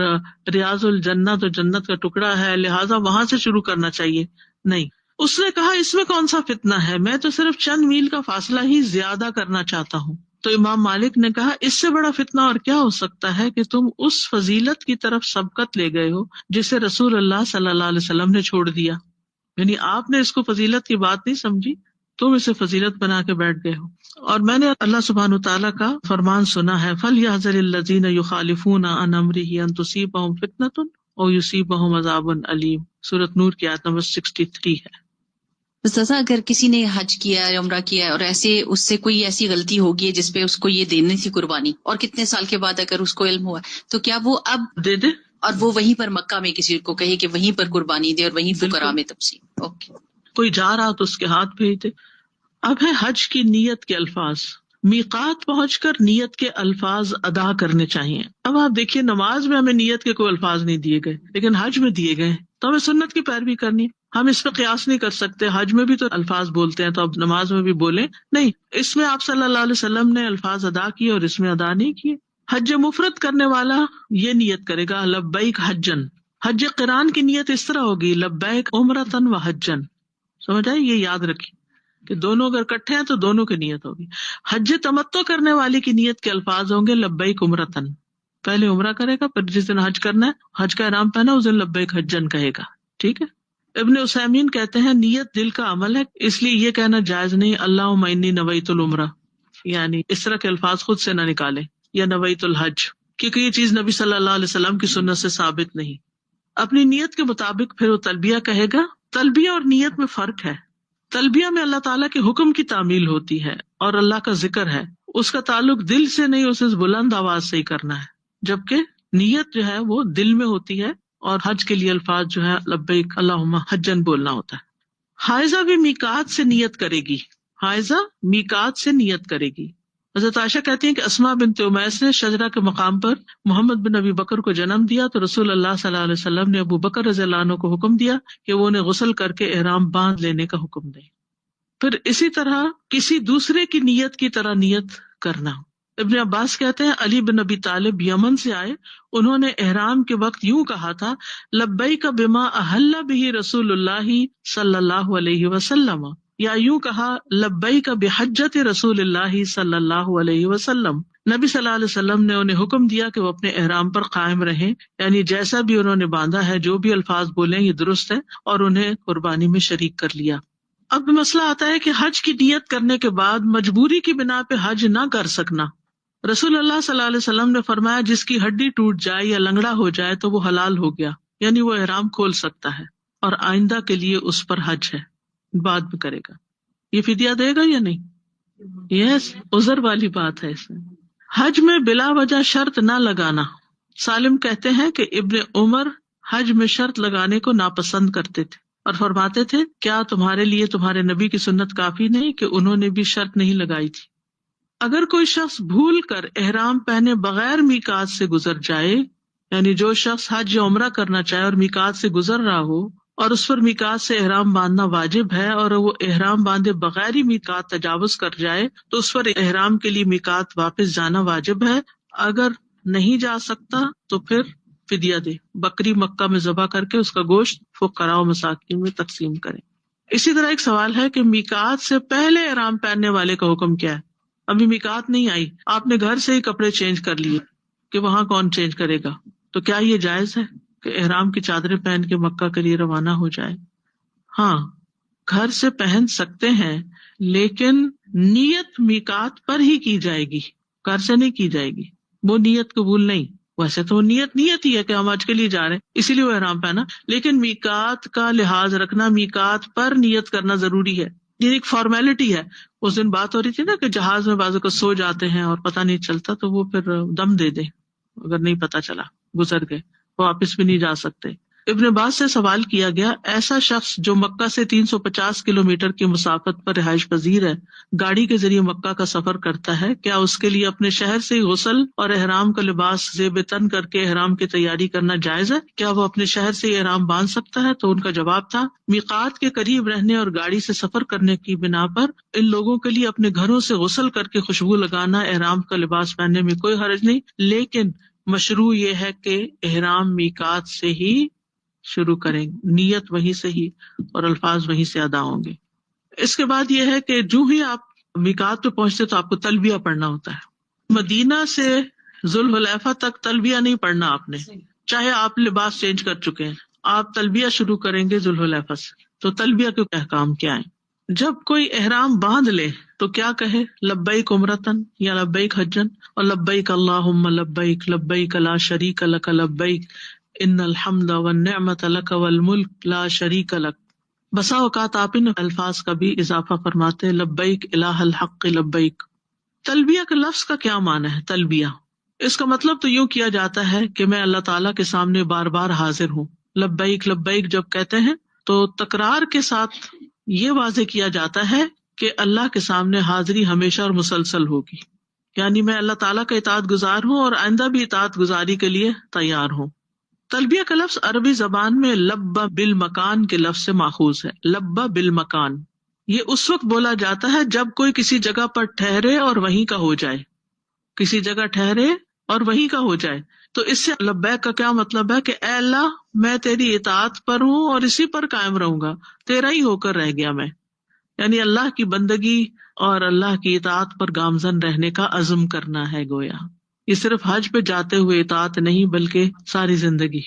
Speaker 1: ریاض الجنہ تو جنت کا ٹکڑا ہے، لہٰذا وہاں سے شروع کرنا چاہیے. نہیں، اس نے کہا، اس میں کون سا فتنہ ہے، میں تو صرف چند میل کا فاصلہ ہی زیادہ کرنا چاہتا ہوں. تو امام مالک نے کہا، اس سے بڑا فتنہ اور کیا ہو سکتا ہے کہ تم اس فضیلت کی طرف سبقت لے گئے ہو جسے رسول اللہ صلی اللہ علیہ وسلم نے چھوڑ دیا. یعنی آپ نے اس کو فضیلت کی بات نہیں سمجھی، تم اسے فضیلت بنا کے بیٹھ گئے ہو. اور میں نے اللہ سبحانہ وتعالیٰ کا فرمان سنا ہے، فَلْيَحْذَرِ الَّذِينَ يُخَالِفُونَ عَنْ أَمْرِهِ أَنْ تُصِيبَهُمْ فِتْنَةٌ أَوْ يُصِيبَهُمْ عَذَابٌ أَلِيمٌ. سورۃ نور کی آیت نمبر 63 ہے.
Speaker 4: استاذہ، اگر کسی نے حج کیا ہے، عمرہ کیا ہے، اور ایسے اس سے کوئی ایسی غلطی ہوگی جس پہ اس کو یہ دینی تھی قربانی، اور کتنے سال کے بعد اگر اس کو علم ہوا، تو کیا وہ اب
Speaker 1: دے دے،
Speaker 4: اور وہ وہیں پر مکہ میں کسی کو کہے کہ وہیں پر قربانی دے اور وہیں فقراء میں تقسیم؟ اوکے.
Speaker 1: کوئی جا رہا تو اس کے ہاتھ بھیج دے. اب ہے حج کی نیت کے الفاظ. میقات پہنچ کر نیت کے الفاظ ادا کرنے چاہیے. اب آپ دیکھیے، نماز میں ہمیں نیت کے کوئی الفاظ نہیں دیے گئے، لیکن حج میں دیے گئے، تو ہمیں سنت کی پیروی کرنی ہے. ہم اس پہ قیاس نہیں کر سکتے. حج میں بھی تو الفاظ بولتے ہیں تو اب نماز میں بھی بولیں نہیں. اس میں آپ صلی اللہ علیہ وسلم نے الفاظ ادا کیے اور اس میں ادا نہیں کیے. حج مفرد کرنے والا یہ نیت کرے گا لبیک حجن. حج قران کی نیت اس طرح ہوگی لبیک عمرتن و حجن. سمجھ آئی؟ یہ یاد رکھیے کہ دونوں اگر اکٹھے ہیں تو دونوں کی نیت ہوگی. حج تمتع کرنے والے کی نیت کے الفاظ ہوں گے لبیک عمرتن. پہلے عمرہ کرے گا پھر جس دن حج کرنا ہے حج کا احرام پہنا اس دن لبیک حجن کہے گا. ٹھیک ہے. ابن عثیمین کہتے ہیں نیت دل کا عمل ہے، اس لیے یہ کہنا جائز نہیں اللہم انی نویت العمرہ، یعنی اس طرح کے الفاظ خود سے نہ نکالے یا نویت الحج، کیونکہ یہ چیز نبی صلی اللہ علیہ وسلم کی سنت سے ثابت نہیں. اپنی نیت کے مطابق پھر وہ تلبیہ کہے گا. تلبیہ اور نیت میں فرق ہے. تلبیہ میں اللہ تعالیٰ کے حکم کی تعمیل ہوتی ہے اور اللہ کا ذکر ہے، اس کا تعلق دل سے نہیں، اسے بلند آواز سے ہی کرنا ہے. جبکہ نیت جو ہے وہ دل میں ہوتی ہے اور حج کے لیے الفاظ جو ہے لبیک اللہم حجن بولنا ہوتا ہے. حائضہ بھی میقات سے نیت کرے گی. حائضہ میقات سے نیت کرے گی. حضرت عائشہ کہتی ہیں کہ اسماء بنت امیس نے شجرہ کے مقام پر محمد بن ابی بکر کو جنم دیا تو رسول اللہ صلی اللہ علیہ وسلم نے ابو بکر رضی اللہ عنہ کو حکم دیا کہ وہ انہیں غسل کر کے احرام باندھ لینے کا حکم دے. پھر اسی طرح کسی دوسرے کی نیت کی طرح نیت کرنا. ابن عباس کہتے ہیں علی بن ابی طالب یمن سے آئے، انہوں نے احرام کے وقت یوں کہا تھا لبیک بما احل بہ رسول اللہ صلی اللہ علیہ وسلم، یا یوں کہا لبیک بحجۃ رسول اللہ صلی اللہ علیہ وسلم. نبی صلی اللہ علیہ وسلم نے انہیں حکم دیا کہ وہ اپنے احرام پر قائم رہیں، یعنی جیسا بھی انہوں نے باندھا ہے جو بھی الفاظ بولیں یہ درست ہے، اور انہیں قربانی میں شریک کر لیا. اب مسئلہ آتا ہے کہ حج کی نیت کرنے کے بعد مجبوری کی بنا پہ حج نہ کر سکنا. رسول اللہ صلی اللہ علیہ وسلم نے فرمایا جس کی ہڈی ٹوٹ جائے یا لنگڑا ہو جائے تو وہ حلال ہو گیا، یعنی وہ احرام کھول سکتا ہے اور آئندہ کے لیے اس پر حج ہے، بعد میں کرے گا. یہ فدیہ دے گا یا نہیں؟ یس، عذر والی بات ہے اس میں. حج میں بلا وجہ شرط نہ لگانا. سالم کہتے ہیں کہ ابن عمر حج میں شرط لگانے کو ناپسند کرتے تھے اور فرماتے تھے کیا تمہارے لیے تمہارے نبی کی سنت کافی نہیں کہ انہوں نے بھی شرط نہیں لگائی تھی. اگر کوئی شخص بھول کر احرام پہنے بغیر میقات سے گزر جائے، یعنی جو شخص حج یا عمرہ کرنا چاہے اور میقات سے گزر رہا ہو اور اس پر میقات سے احرام باندھنا واجب ہے اور وہ احرام باندھے بغیر ہی میقات تجاوز کر جائے تو اس پر احرام کے لیے میقات واپس جانا واجب ہے. اگر نہیں جا سکتا تو پھر فدیہ دے، بکری مکہ میں ذبح کر کے اس کا گوشت فقراء و مساکین میں تقسیم کرے. اسی طرح ایک سوال ہے کہ میقات سے پہلے احرام پہننے والے کا حکم کیا ہے؟ ابھی میقات نہیں آئی، آپ نے گھر سے ہی کپڑے چینج کر لیے کہ وہاں کون چینج کرے گا، تو کیا یہ جائز ہے کہ احرام کی چادریں پہن کے مکہ کے لیے روانہ ہو جائے؟ ہاں، گھر سے پہن سکتے ہیں لیکن نیت میقات پر ہی کی جائے گی، گھر سے نہیں کی جائے گی. وہ نیت قبول نہیں. ویسے تو نیت ہی ہے کہ ہم حج کے لیے جا رہے ہیں اسی لیے وہ احرام پہنا، لیکن میقات کا لحاظ رکھنا، میقات پر نیت کرنا ضروری ہے. یہ ایک فارمیلٹی ہے. اس دن بات ہو رہی تھی نا کہ جہاز میں بعضوں کو سو جاتے ہیں اور پتہ نہیں چلتا تو وہ پھر دم دے دیں، اگر نہیں پتہ چلا گزر گئے، واپس بھی نہیں جا سکتے. ابن عباس سے سوال کیا گیا ایسا شخص جو مکہ سے 350 کلومیٹر کی مسافت پر رہائش پذیر ہے، گاڑی کے ذریعے مکہ کا سفر کرتا ہے، کیا اس کے لیے اپنے شہر سے غسل اور احرام کا لباس زیب تن کر کے احرام کی تیاری کرنا جائز ہے؟ کیا وہ اپنے شہر سے احرام باندھ سکتا ہے؟ تو ان کا جواب تھا میقات کے قریب رہنے اور گاڑی سے سفر کرنے کی بنا پر ان لوگوں کے لیے اپنے گھروں سے غسل کر کے خوشبو لگانا احرام کا لباس پہننے میں کوئی حرج نہیں، لیکن مشروع یہ ہے کہ احرام میقات سے ہی شروع کریں، نیت وہیں سے ہی اور الفاظ وہیں سے ادا ہوں گے. اس کے بعد یہ ہے کہ جو ہی آپ میقات پہ پہنچتے تو آپ کو تلبیہ پڑھنا ہوتا ہے. مدینہ سے ذوالحلیفہ تک تلبیہ نہیں پڑھنا آپ نے، چاہے آپ لباس چینج کر چکے ہیں، آپ تلبیہ شروع کریں گے ذوالحلیفہ سے. تو تلبیہ کے احکام کیا ہیں؟ جب کوئی احرام باندھ لے تو کیا کہے؟ لبیک عمرتن یا لبیک حجن اور لبیک اللہم لبیک لبیک لا شریک لک لبیک ان الحمد والنعمت لک والملک لا شریک لک. بسا اوقات آپ ان الفاظ کا بھی اضافہ فرماتے لبیک الہ الحق لبیک. تلبیہ کے لفظ کا کیا معنی ہے؟ تلبیہ اس کا مطلب تو یوں کیا جاتا ہے کہ میں اللہ تعالیٰ کے سامنے بار بار حاضر ہوں. لبیک لبیک جب کہتے ہیں تو تکرار کے ساتھ یہ واضح کیا جاتا ہے کہ اللہ کے سامنے حاضری ہمیشہ اور مسلسل ہوگی، یعنی میں اللہ تعالیٰ کا اطاعت گزار ہوں اور آئندہ بھی اطاعت گزاری کے لیے تیار ہوں. تلبیہ کا لفظ عربی زبان میں لبا بالمکان کے لفظ سے ماخوذ ہے. لبا بالمکان یہ اس وقت بولا جاتا ہے جب کوئی کسی جگہ پر ٹھہرے اور وہیں کا ہو جائے. کسی جگہ ٹھہرے اور وہیں کا ہو جائے تو اس سے لبیک کا کیا مطلب ہے کہ اے اللہ میں تیری اطاعت پر ہوں اور اسی پر قائم رہوں گا، تیرا ہی ہو کر رہ گیا میں. یعنی اللہ کی بندگی اور اللہ کی اطاعت پر گامزن رہنے کا عزم کرنا ہے. گویا یہ صرف حج پہ جاتے ہوئے اطاعت نہیں بلکہ ساری زندگی.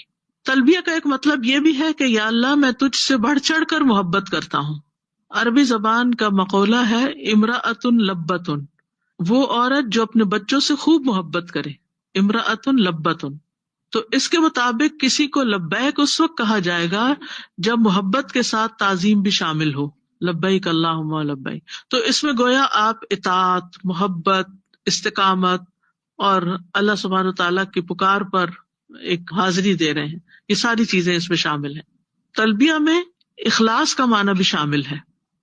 Speaker 1: تلبیہ کا ایک مطلب یہ بھی ہے کہ یا اللہ میں تجھ سے بڑھ چڑھ کر محبت کرتا ہوں. عربی زبان کا مقولہ ہے امرأۃ لبۃ، وہ عورت جو اپنے بچوں سے خوب محبت کرے. امرأۃ لبۃ، تو اس کے مطابق کسی کو لبیک اس وقت کہا جائے گا جب محبت کے ساتھ تعظیم بھی شامل ہو. لبیک اللہم لبیک. تو اس میں گویا آپ اطاعت، محبت، استقامت اور اللہ سبحانہ وتعالیٰ کی پکار پر ایک حاضری دے رہے ہیں. یہ ساری چیزیں اس میں شامل ہیں. تلبیہ میں اخلاص کا معنی بھی شامل ہے.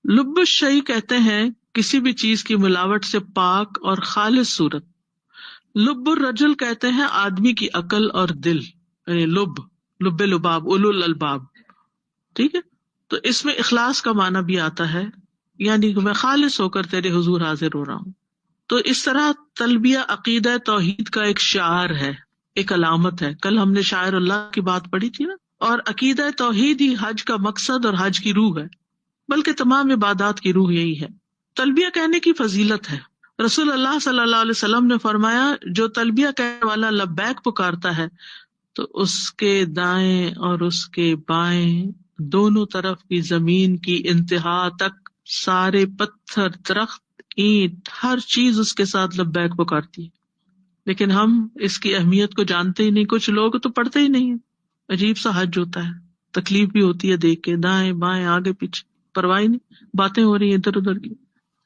Speaker 1: لب الشیء کہتے ہیں کسی بھی چیز کی ملاوٹ سے پاک اور خالص صورت. لب الرجل کہتے ہیں آدمی کی عقل اور دل، یعنی لب لباب اولو الالباب. ٹھیک ہے، تو اس میں اخلاص کا معنی بھی آتا ہے، یعنی کہ میں خالص ہو کر تیرے حضور حاضر ہو رہا ہوں. تو اس طرح تلبیہ عقیدہ توحید کا ایک شعار ہے، ایک علامت ہے. کل ہم نے شاعر اللہ کی بات پڑھی تھی نا. اور عقیدہ توحید ہی حج کا مقصد اور حج کی روح ہے، بلکہ تمام عبادات کی روح یہی ہے. تلبیہ کہنے کی فضیلت ہے. رسول اللہ صلی اللہ علیہ وسلم نے فرمایا جو تلبیہ کہنے والا لبیک پکارتا ہے تو اس کے دائیں اور اس کے بائیں دونوں طرف کی زمین کی انتہا تک سارے پتھر، درخت، اینٹ، ہر چیز اس کے ساتھ لبیک پکارتی ہے. لیکن ہم اس کی اہمیت کو جانتے ہی نہیں. کچھ لوگ تو پڑھتے ہی نہیں. عجیب سا حج ہوتا ہے، تکلیف بھی ہوتی ہے دیکھ کے، دائیں بائیں آگے پیچھے پرواہ نہیں، باتیں ہو رہی ہیں ادھر ادھر کی.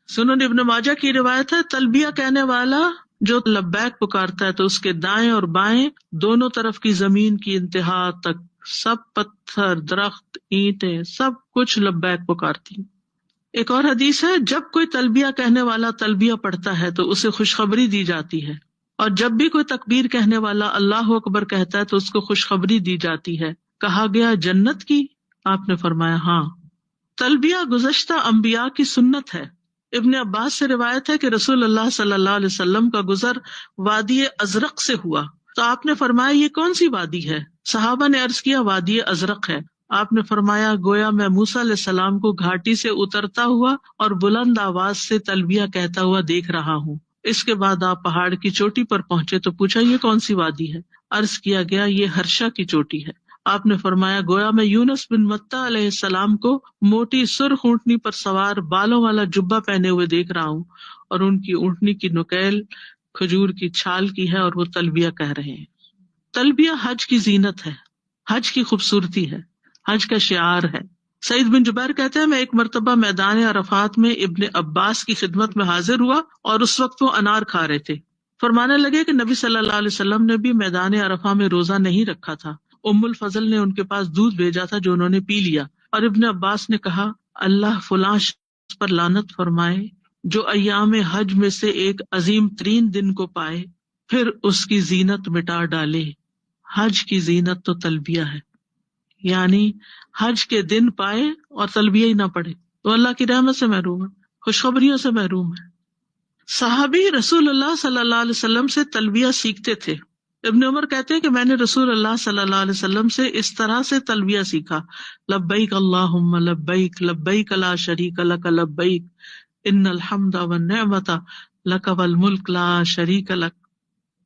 Speaker 1: سنن ابن ماجہ کی روایت ہے تلبیہ کہنے والا جو لبیک پکارتا ہے تو اس کے دائیں اور بائیں دونوں طرف کی زمین کی انتہا تک سب پتھر، درخت، اینٹیں، سب کچھ لبیک پکارتی. ایک اور حدیث ہے جب کوئی تلبیہ کہنے والا تلبیہ پڑھتا ہے تو اسے خوشخبری دی جاتی ہے، اور جب بھی کوئی تکبیر کہنے والا اللہ اکبر کہتا ہے تو اس کو خوشخبری دی جاتی ہے. کہا گیا جنت کی؟ آپ نے فرمایا ہاں. تلبیہ گزشتہ انبیاء کی سنت ہے. ابن عباس سے روایت ہے کہ رسول اللہ صلی اللہ علیہ وسلم کا گزر وادی ازرق سے ہوا تو آپ نے فرمایا یہ کون سی وادی ہے؟ صحابہ نے عرض کیا وادی ازرق ہے. آپ نے فرمایا گویا میں موسیٰ علیہ السلام کو گھاٹی سے اترتا ہوا اور بلند آواز سے تلبیہ کہتا ہوا دیکھ رہا ہوں. اس کے بعد آپ پہاڑ کی چوٹی پر پہنچے تو پوچھا یہ کون سی وادی ہے؟ عرض کیا گیا یہ ہرشا کی چوٹی ہے. آپ نے فرمایا گویا میں یونس بن متہ علیہ السلام کو موٹی سرخ اونٹنی پر سوار بالوں والا جبہ پہنے ہوئے دیکھ رہا ہوں، اور ان کی اونٹنی کی نکیل کھجور کی چھال کی ہے اور وہ تلبیہ کہہ رہے ہیں. تلبیہ حج کی زینت ہے، حج کی خوبصورتی ہے، حج کا شعار ہے. سعید بن جبیر کہتے ہیں میں ایک مرتبہ میدان عرفات میں ابن عباس کی خدمت میں حاضر ہوا اور اس وقت وہ انار کھا رہے تھے. فرمانے لگے کہ نبی صلی اللہ علیہ وسلم نے بھی میدان عرفہ میں روزہ نہیں رکھا تھا. ام الفضل نے ان کے پاس دودھ بھیجا تھا جو انہوں نے پی لیا، اور ابن عباس نے کہا اللہ فلاں شخص پر لعنت فرمائے جو ایام حج میں سے ایک عظیم ترین دن کو پائے پھر اس کی زینت مٹا ڈالے. حج کی زینت تو تلبیہ ہے، یعنی حج کے دن پائے اور تلبیہ ہی نہ پڑھے تو اللہ کی رحمت سے محروم ہے، خوشخبریوں سے محروم ہے. صحابی رسول اللہ صلی اللہ علیہ وسلم سے تلبیہ سیکھتے تھے. ابن عمر کہتے ہیں کہ میں نے رسول اللہ صلی اللہ علیہ وسلم سے اس طرح سے تلبیہ سیکھا لبیک اللہم لبیک لبیک لا شریک لک لبیک ان الحمد والنعمت لک والملک لا شریک لک.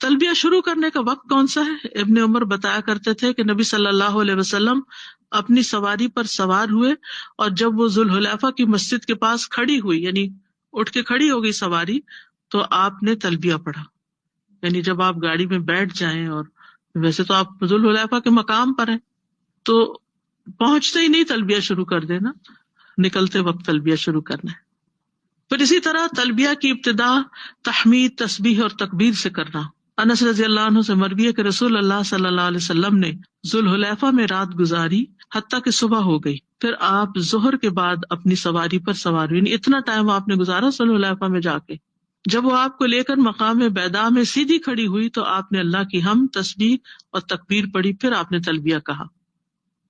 Speaker 1: تلبیہ شروع کرنے کا وقت کون سا ہے؟ ابن عمر بتایا کرتے تھے کہ نبی صلی اللہ علیہ وسلم اپنی سواری پر سوار ہوئے اور جب وہ ذوالحلیفہ کی مسجد کے پاس کھڑی ہوئی، یعنی اٹھ کے کھڑی ہو گئی سواری، تو آپ نے تلبیہ پڑھا. یعنی جب آپ گاڑی میں بیٹھ جائیں، اور ویسے تو آپ ذوالحلیفہ کے مقام پر ہیں تو پہنچتے ہی نہیں تلبیہ شروع کر دینا، نکلتے وقت تلبیہ شروع کرنا ہے. پھر اسی طرح تلبیہ کی ابتدا تحمید، تسبیح اور تکبیر سے کرنا. انس رضی اللہ عنہ سے مروی ہے کہ رسول اللہ صلی اللہ علیہ وسلم نے ذوالحلیفہ میں رات گزاری حتیٰ کہ صبح ہو گئی. پھر آپ ظہر کے بعد اپنی سواری پر سوار ہوئے، یعنی اتنا ٹائم آپ نے گزارا ذوالحلیفہ میں جا کے. جب وہ آپ کو لے کر مقام بیدا میں سیدھی کھڑی ہوئی تو آپ نے اللہ کی حمد، تسبیح اور تکبیر پڑھی، پھر آپ نے تلبیہ کہا۔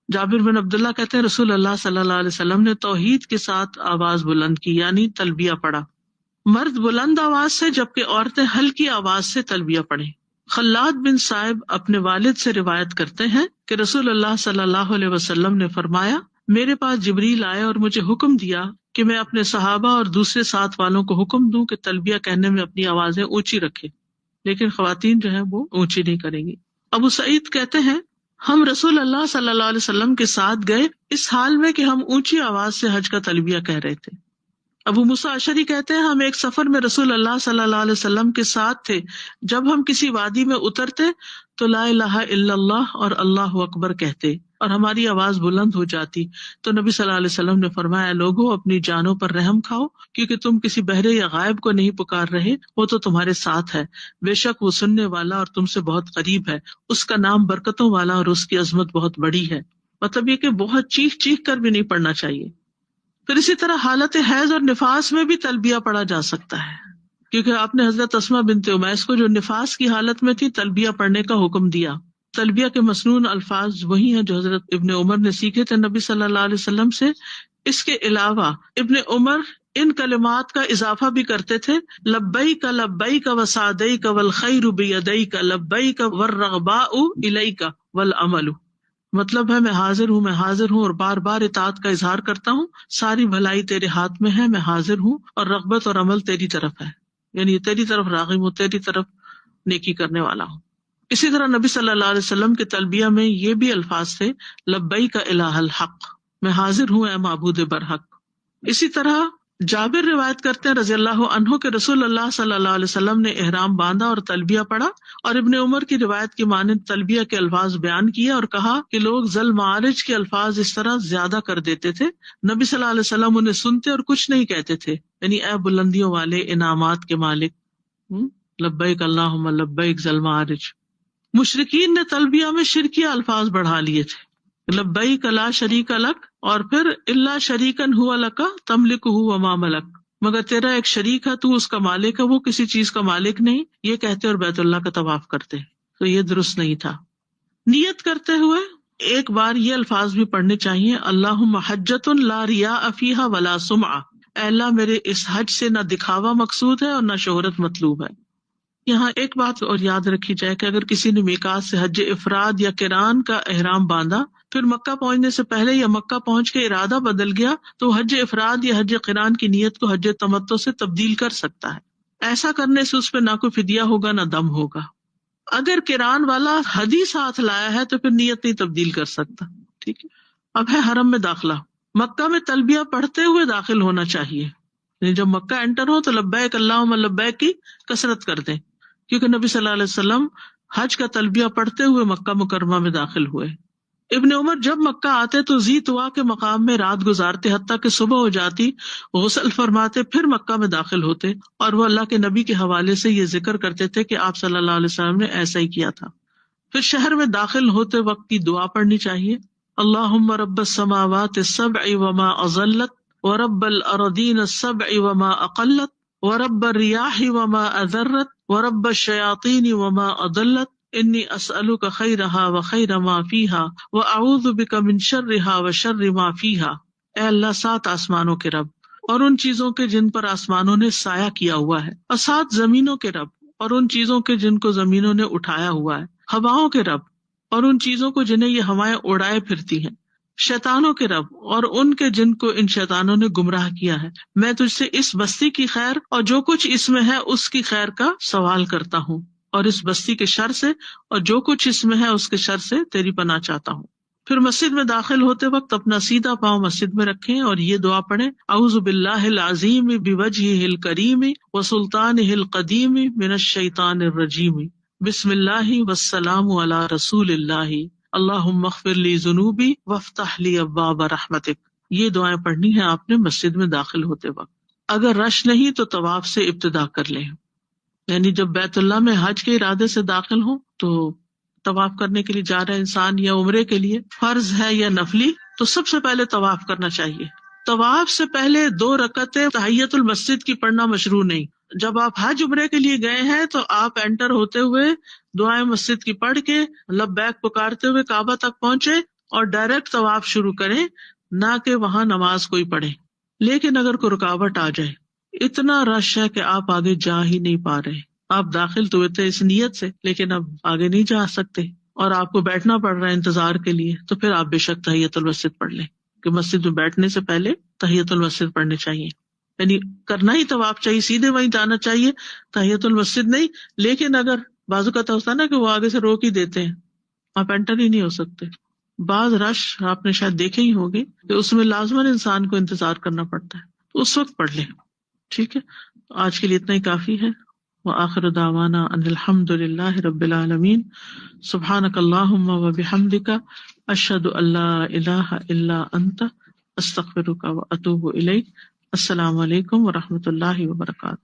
Speaker 1: جابر بن عبداللہ کہتے ہیں رسول اللہ صلی اللہ علیہ وسلم نے توحید کے ساتھ آواز بلند کی، یعنی تلبیہ پڑھا۔ مرد بلند آواز سے جبکہ عورتیں ہلکی آواز سے تلبیہ پڑھیں۔ خلاد بن صائب اپنے والد سے روایت کرتے ہیں کہ رسول اللہ صلی اللہ علیہ وسلم نے فرمایا، میرے پاس جبریل آئے اور مجھے حکم دیا کہ میں اپنے صحابہ اور دوسرے ساتھ والوں کو حکم دوں کہ تلبیہ کہنے میں اپنی آوازیں اونچی رکھیں، لیکن خواتین جو ہیں وہ اونچی نہیں کریں گی۔ ابو سعید کہتے ہیں ہم رسول اللہ صلی اللہ علیہ وسلم کے ساتھ گئے اس حال میں کہ ہم اونچی آواز سے حج کا تلبیہ کہہ رہے تھے۔ ابو موسیٰ اشعری کہتے ہیں ہم ایک سفر میں رسول اللہ صلی اللہ علیہ وسلم کے ساتھ تھے، جب ہم کسی وادی میں اترتے تو لا الہ الا اللہ اور اللہ اکبر کہتے اور ہماری آواز بلند ہو جاتی تو نبی صلی اللہ علیہ وسلم نے فرمایا، لوگوں اپنی جانوں پر رحم کھاؤ، کیونکہ تم کسی بہرے یا غائب کو نہیں پکار رہے، وہ تو تمہارے ساتھ ہے، بے شک وہ سننے والا اور تم سے بہت قریب ہے، اس کا نام برکتوں والا اور اس کی عظمت بہت بڑی ہے۔ مطلب یہ کہ بہت چیخ چیخ کر بھی نہیں پڑھنا چاہیے۔ پھر اسی طرح حالت حیض اور نفاس میں بھی تلبیہ پڑھا جا سکتا ہے، کیونکہ آپ نے حضرت اسماء بنت امیس کو جو نفاس کی حالت میں تھی تلبیہ پڑھنے کا حکم دیا۔ تلبیہ کے مسنون الفاظ وہی ہیں جو حضرت ابن عمر نے سیکھے تھے نبی صلی اللہ علیہ وسلم سے۔ اس کے علاوہ ابن عمر ان کلمات کا اضافہ بھی کرتے تھے، لبیک لبیک وسعدیک والخیر بیدیک لبیک والرغباء الیک والعمل، مطلب ہے میں حاضر ہوں اور بار بار اطاعت کا اظہار کرتا ہوں، ساری بھلائی تیرے ہاتھ میں ہے، میں حاضر ہوں اور رغبت اور عمل تیری طرف ہے، یعنی تیری طرف راغب ہوں، تیری طرف نیکی کرنے والا ہوں۔ اسی طرح نبی صلی اللہ علیہ وسلم کے تلبیہ میں یہ بھی الفاظ تھے، لبیک الہ الحق، میں حاضر ہوں اے معبود برحق۔ اسی طرح جابر روایت کرتے ہیں رضی اللہ عنہ کہ رسول اللہ صلی اللہ علیہ وسلم نے احرام باندھا اور تلبیہ پڑھا، اور ابن عمر کی روایت کی مانند تلبیہ کے الفاظ بیان کیے اور کہا کہ لوگ ذل معارج کے الفاظ اس طرح زیادہ کر دیتے تھے، نبی صلی اللہ علیہ وسلم انہیں سنتے اور کچھ نہیں کہتے تھے، یعنی اے بلندیوں والے، انعامات کے مالک، لبیک اللہم لبیک ذل معارج۔ مشرکین نے تلبیہ میں شرکیہ الفاظ بڑھا لیے تھے، لبیک لا شریک لک، اور پھر الا شریکن ہوا لک تملکہ وما ملک، مگر تیرا ایک شریک ہے، تو اس کا مالک ہے، وہ کسی چیز کا مالک نہیں، یہ کہتے اور بیت اللہ کا طواف کرتے، تو یہ درست نہیں تھا۔ نیت کرتے ہوئے ایک بار یہ الفاظ بھی پڑھنے چاہیے، اللہم حجۃ لا ریاء فیہا ولا سمعہ، اے اللہ میرے اس حج سے نہ دکھاوا مقصود ہے اور نہ شہرت مطلوب ہے۔ یہاں ایک بات اور یاد رکھی جائے کہ اگر کسی نے میقات سے حج افراد یا قران کا احرام باندھا، پھر مکہ پہنچنے سے پہلے یا مکہ پہنچ کے ارادہ بدل گیا، تو حج افراد یا حج قران کی نیت کو حج تمتع سے تبدیل کر سکتا ہے۔ ایسا کرنے سے اس پہ نہ کوئی فدیہ ہوگا نہ دم ہوگا۔ اگر قران والا ہدی ساتھ لایا ہے تو پھر نیت نہیں تبدیل کر سکتا۔ ٹھیک ہے، اب ہے حرم میں داخلہ، مکہ میں تلبیہ پڑھتے ہوئے داخل ہونا چاہیے، جب مکہ انٹر ہو تو لبیک اللہم لبیک کی کثرت کر دیں، کیونکہ نبی صلی اللہ علیہ وسلم حج کا تلبیہ پڑھتے ہوئے مکہ مکرمہ میں داخل ہوئے۔ ابن عمر جب مکہ آتے تو ذی طوا کے مقام میں رات گزارتے، حتیٰ کہ صبح ہو جاتی، غسل فرماتے، پھر مکہ میں داخل ہوتے، اور وہ اللہ کے نبی کے حوالے سے یہ ذکر کرتے تھے کہ آپ صلی اللہ علیہ وسلم نے ایسا ہی کیا تھا۔ پھر شہر میں داخل ہوتے وقت کی دعا پڑھنی چاہیے، اللہم رب السماوات السبع وما اضلت ورب الارضین السبع وما اقلت ورب الریاح وما اذرت ورب الشیاطین وما اضلت، انی اسألک خیرہا وخیر ما فیہا واعوذ بک من شرہا وشر ما فیہا۔ اے اللہ 7 آسمانوں کے رب اور ان چیزوں کے جن پر آسمانوں نے سایہ کیا ہوا ہے، اور 7 زمینوں کے رب اور ان چیزوں کے جن کو زمینوں نے اٹھایا ہوا ہے، ہواؤں کے رب اور ان چیزوں کو جنہیں یہ ہوائیں اڑائے پھرتی ہیں، شیطانوں کے رب اور ان کے جن کو ان شیطانوں نے گمراہ کیا ہے، میں تجھ سے اس بستی کی خیر اور جو کچھ اس میں ہے اس کی خیر کا سوال کرتا ہوں، اور اس بستی کے شر سے اور جو کچھ اس میں ہے اس کے شر سے تیری پناہ چاہتا ہوں۔ پھر مسجد میں داخل ہوتے وقت اپنا سیدھا پاؤں مسجد میں رکھیں اور یہ دعا پڑھیں، اعوذ باللہ العظیم بوجہہ الکریم وسلطانہ القدیم من الشیطان الرجیم، بسم اللہ والسلام علی رسول اللہ، اللہم اغفر لی ذنوبی وافتح لی ابواب رحمتک۔ یہ دعائیں پڑھنی ہیں آپ نے مسجد میں داخل ہوتے وقت۔ اگر رش نہیں تو طواف سے ابتدا کر لیں، یعنی جب بیت اللہ میں حج کے ارادے سے داخل ہوں تو طواف کرنے کے لیے جا رہے انسان یا عمرے کے لیے فرض ہے یا نفلی، تو سب سے پہلے طواف کرنا چاہیے۔ طواف سے پہلے 2 رکعتیں تحیۃ المسجد کی پڑھنا مشروع نہیں، جب آپ حج عمرے کے لیے گئے ہیں تو آپ انٹر ہوتے ہوئے دعائیں مسجد کی پڑھ کے لبیک پکارتے ہوئے کعبہ تک پہنچے اور ڈائریکٹ طواف شروع کریں، نہ کہ وہاں نماز کوئی پڑھے. لیکن اگر کوئی رکاوٹ آ جائے، اتنا رش ہے کہ آپ آگے جا ہی نہیں پا رہے، آپ داخل تو ہوئے تھے اس نیت سے لیکن اب آگے نہیں جا سکتے اور آپ کو بیٹھنا پڑ رہا ہے انتظار کے لیے، تو پھر آپ بے شک تحیۃ المسجد پڑھ لیں کہ مسجد میں بیٹھنے سے پہلے تحیۃ المسجد پڑھنے چاہیے. یعنی کرنا ہی طواف چاہیے، سیدھے وہیں جانا چاہیے، تحیۃ المسجد نہیں. لیکن اگر بعض اوقات ہوتا ہے نا کہ وہ آگے سے روک ہی دیتے ہیں، آپ انٹر ہی نہیں ہو سکتے. بعض رش آپ نے شاید دیکھے ہی ہوگے کہ اس میں لازماً انسان کو انتظار کرنا پڑتا ہے، تو اس وقت پڑھ لیں. ٹھیک ہے، آج کے لیے اتنا ہی کافی ہے. وآخر دعوانا ان الحمد للہ رب العالمین. سبحانک اللہم وبحمدک، اشہد ان لا الہ الا انت، استغفرک واتوب الیک. السلام علیکم ورحمۃ اللہ وبرکاتہ.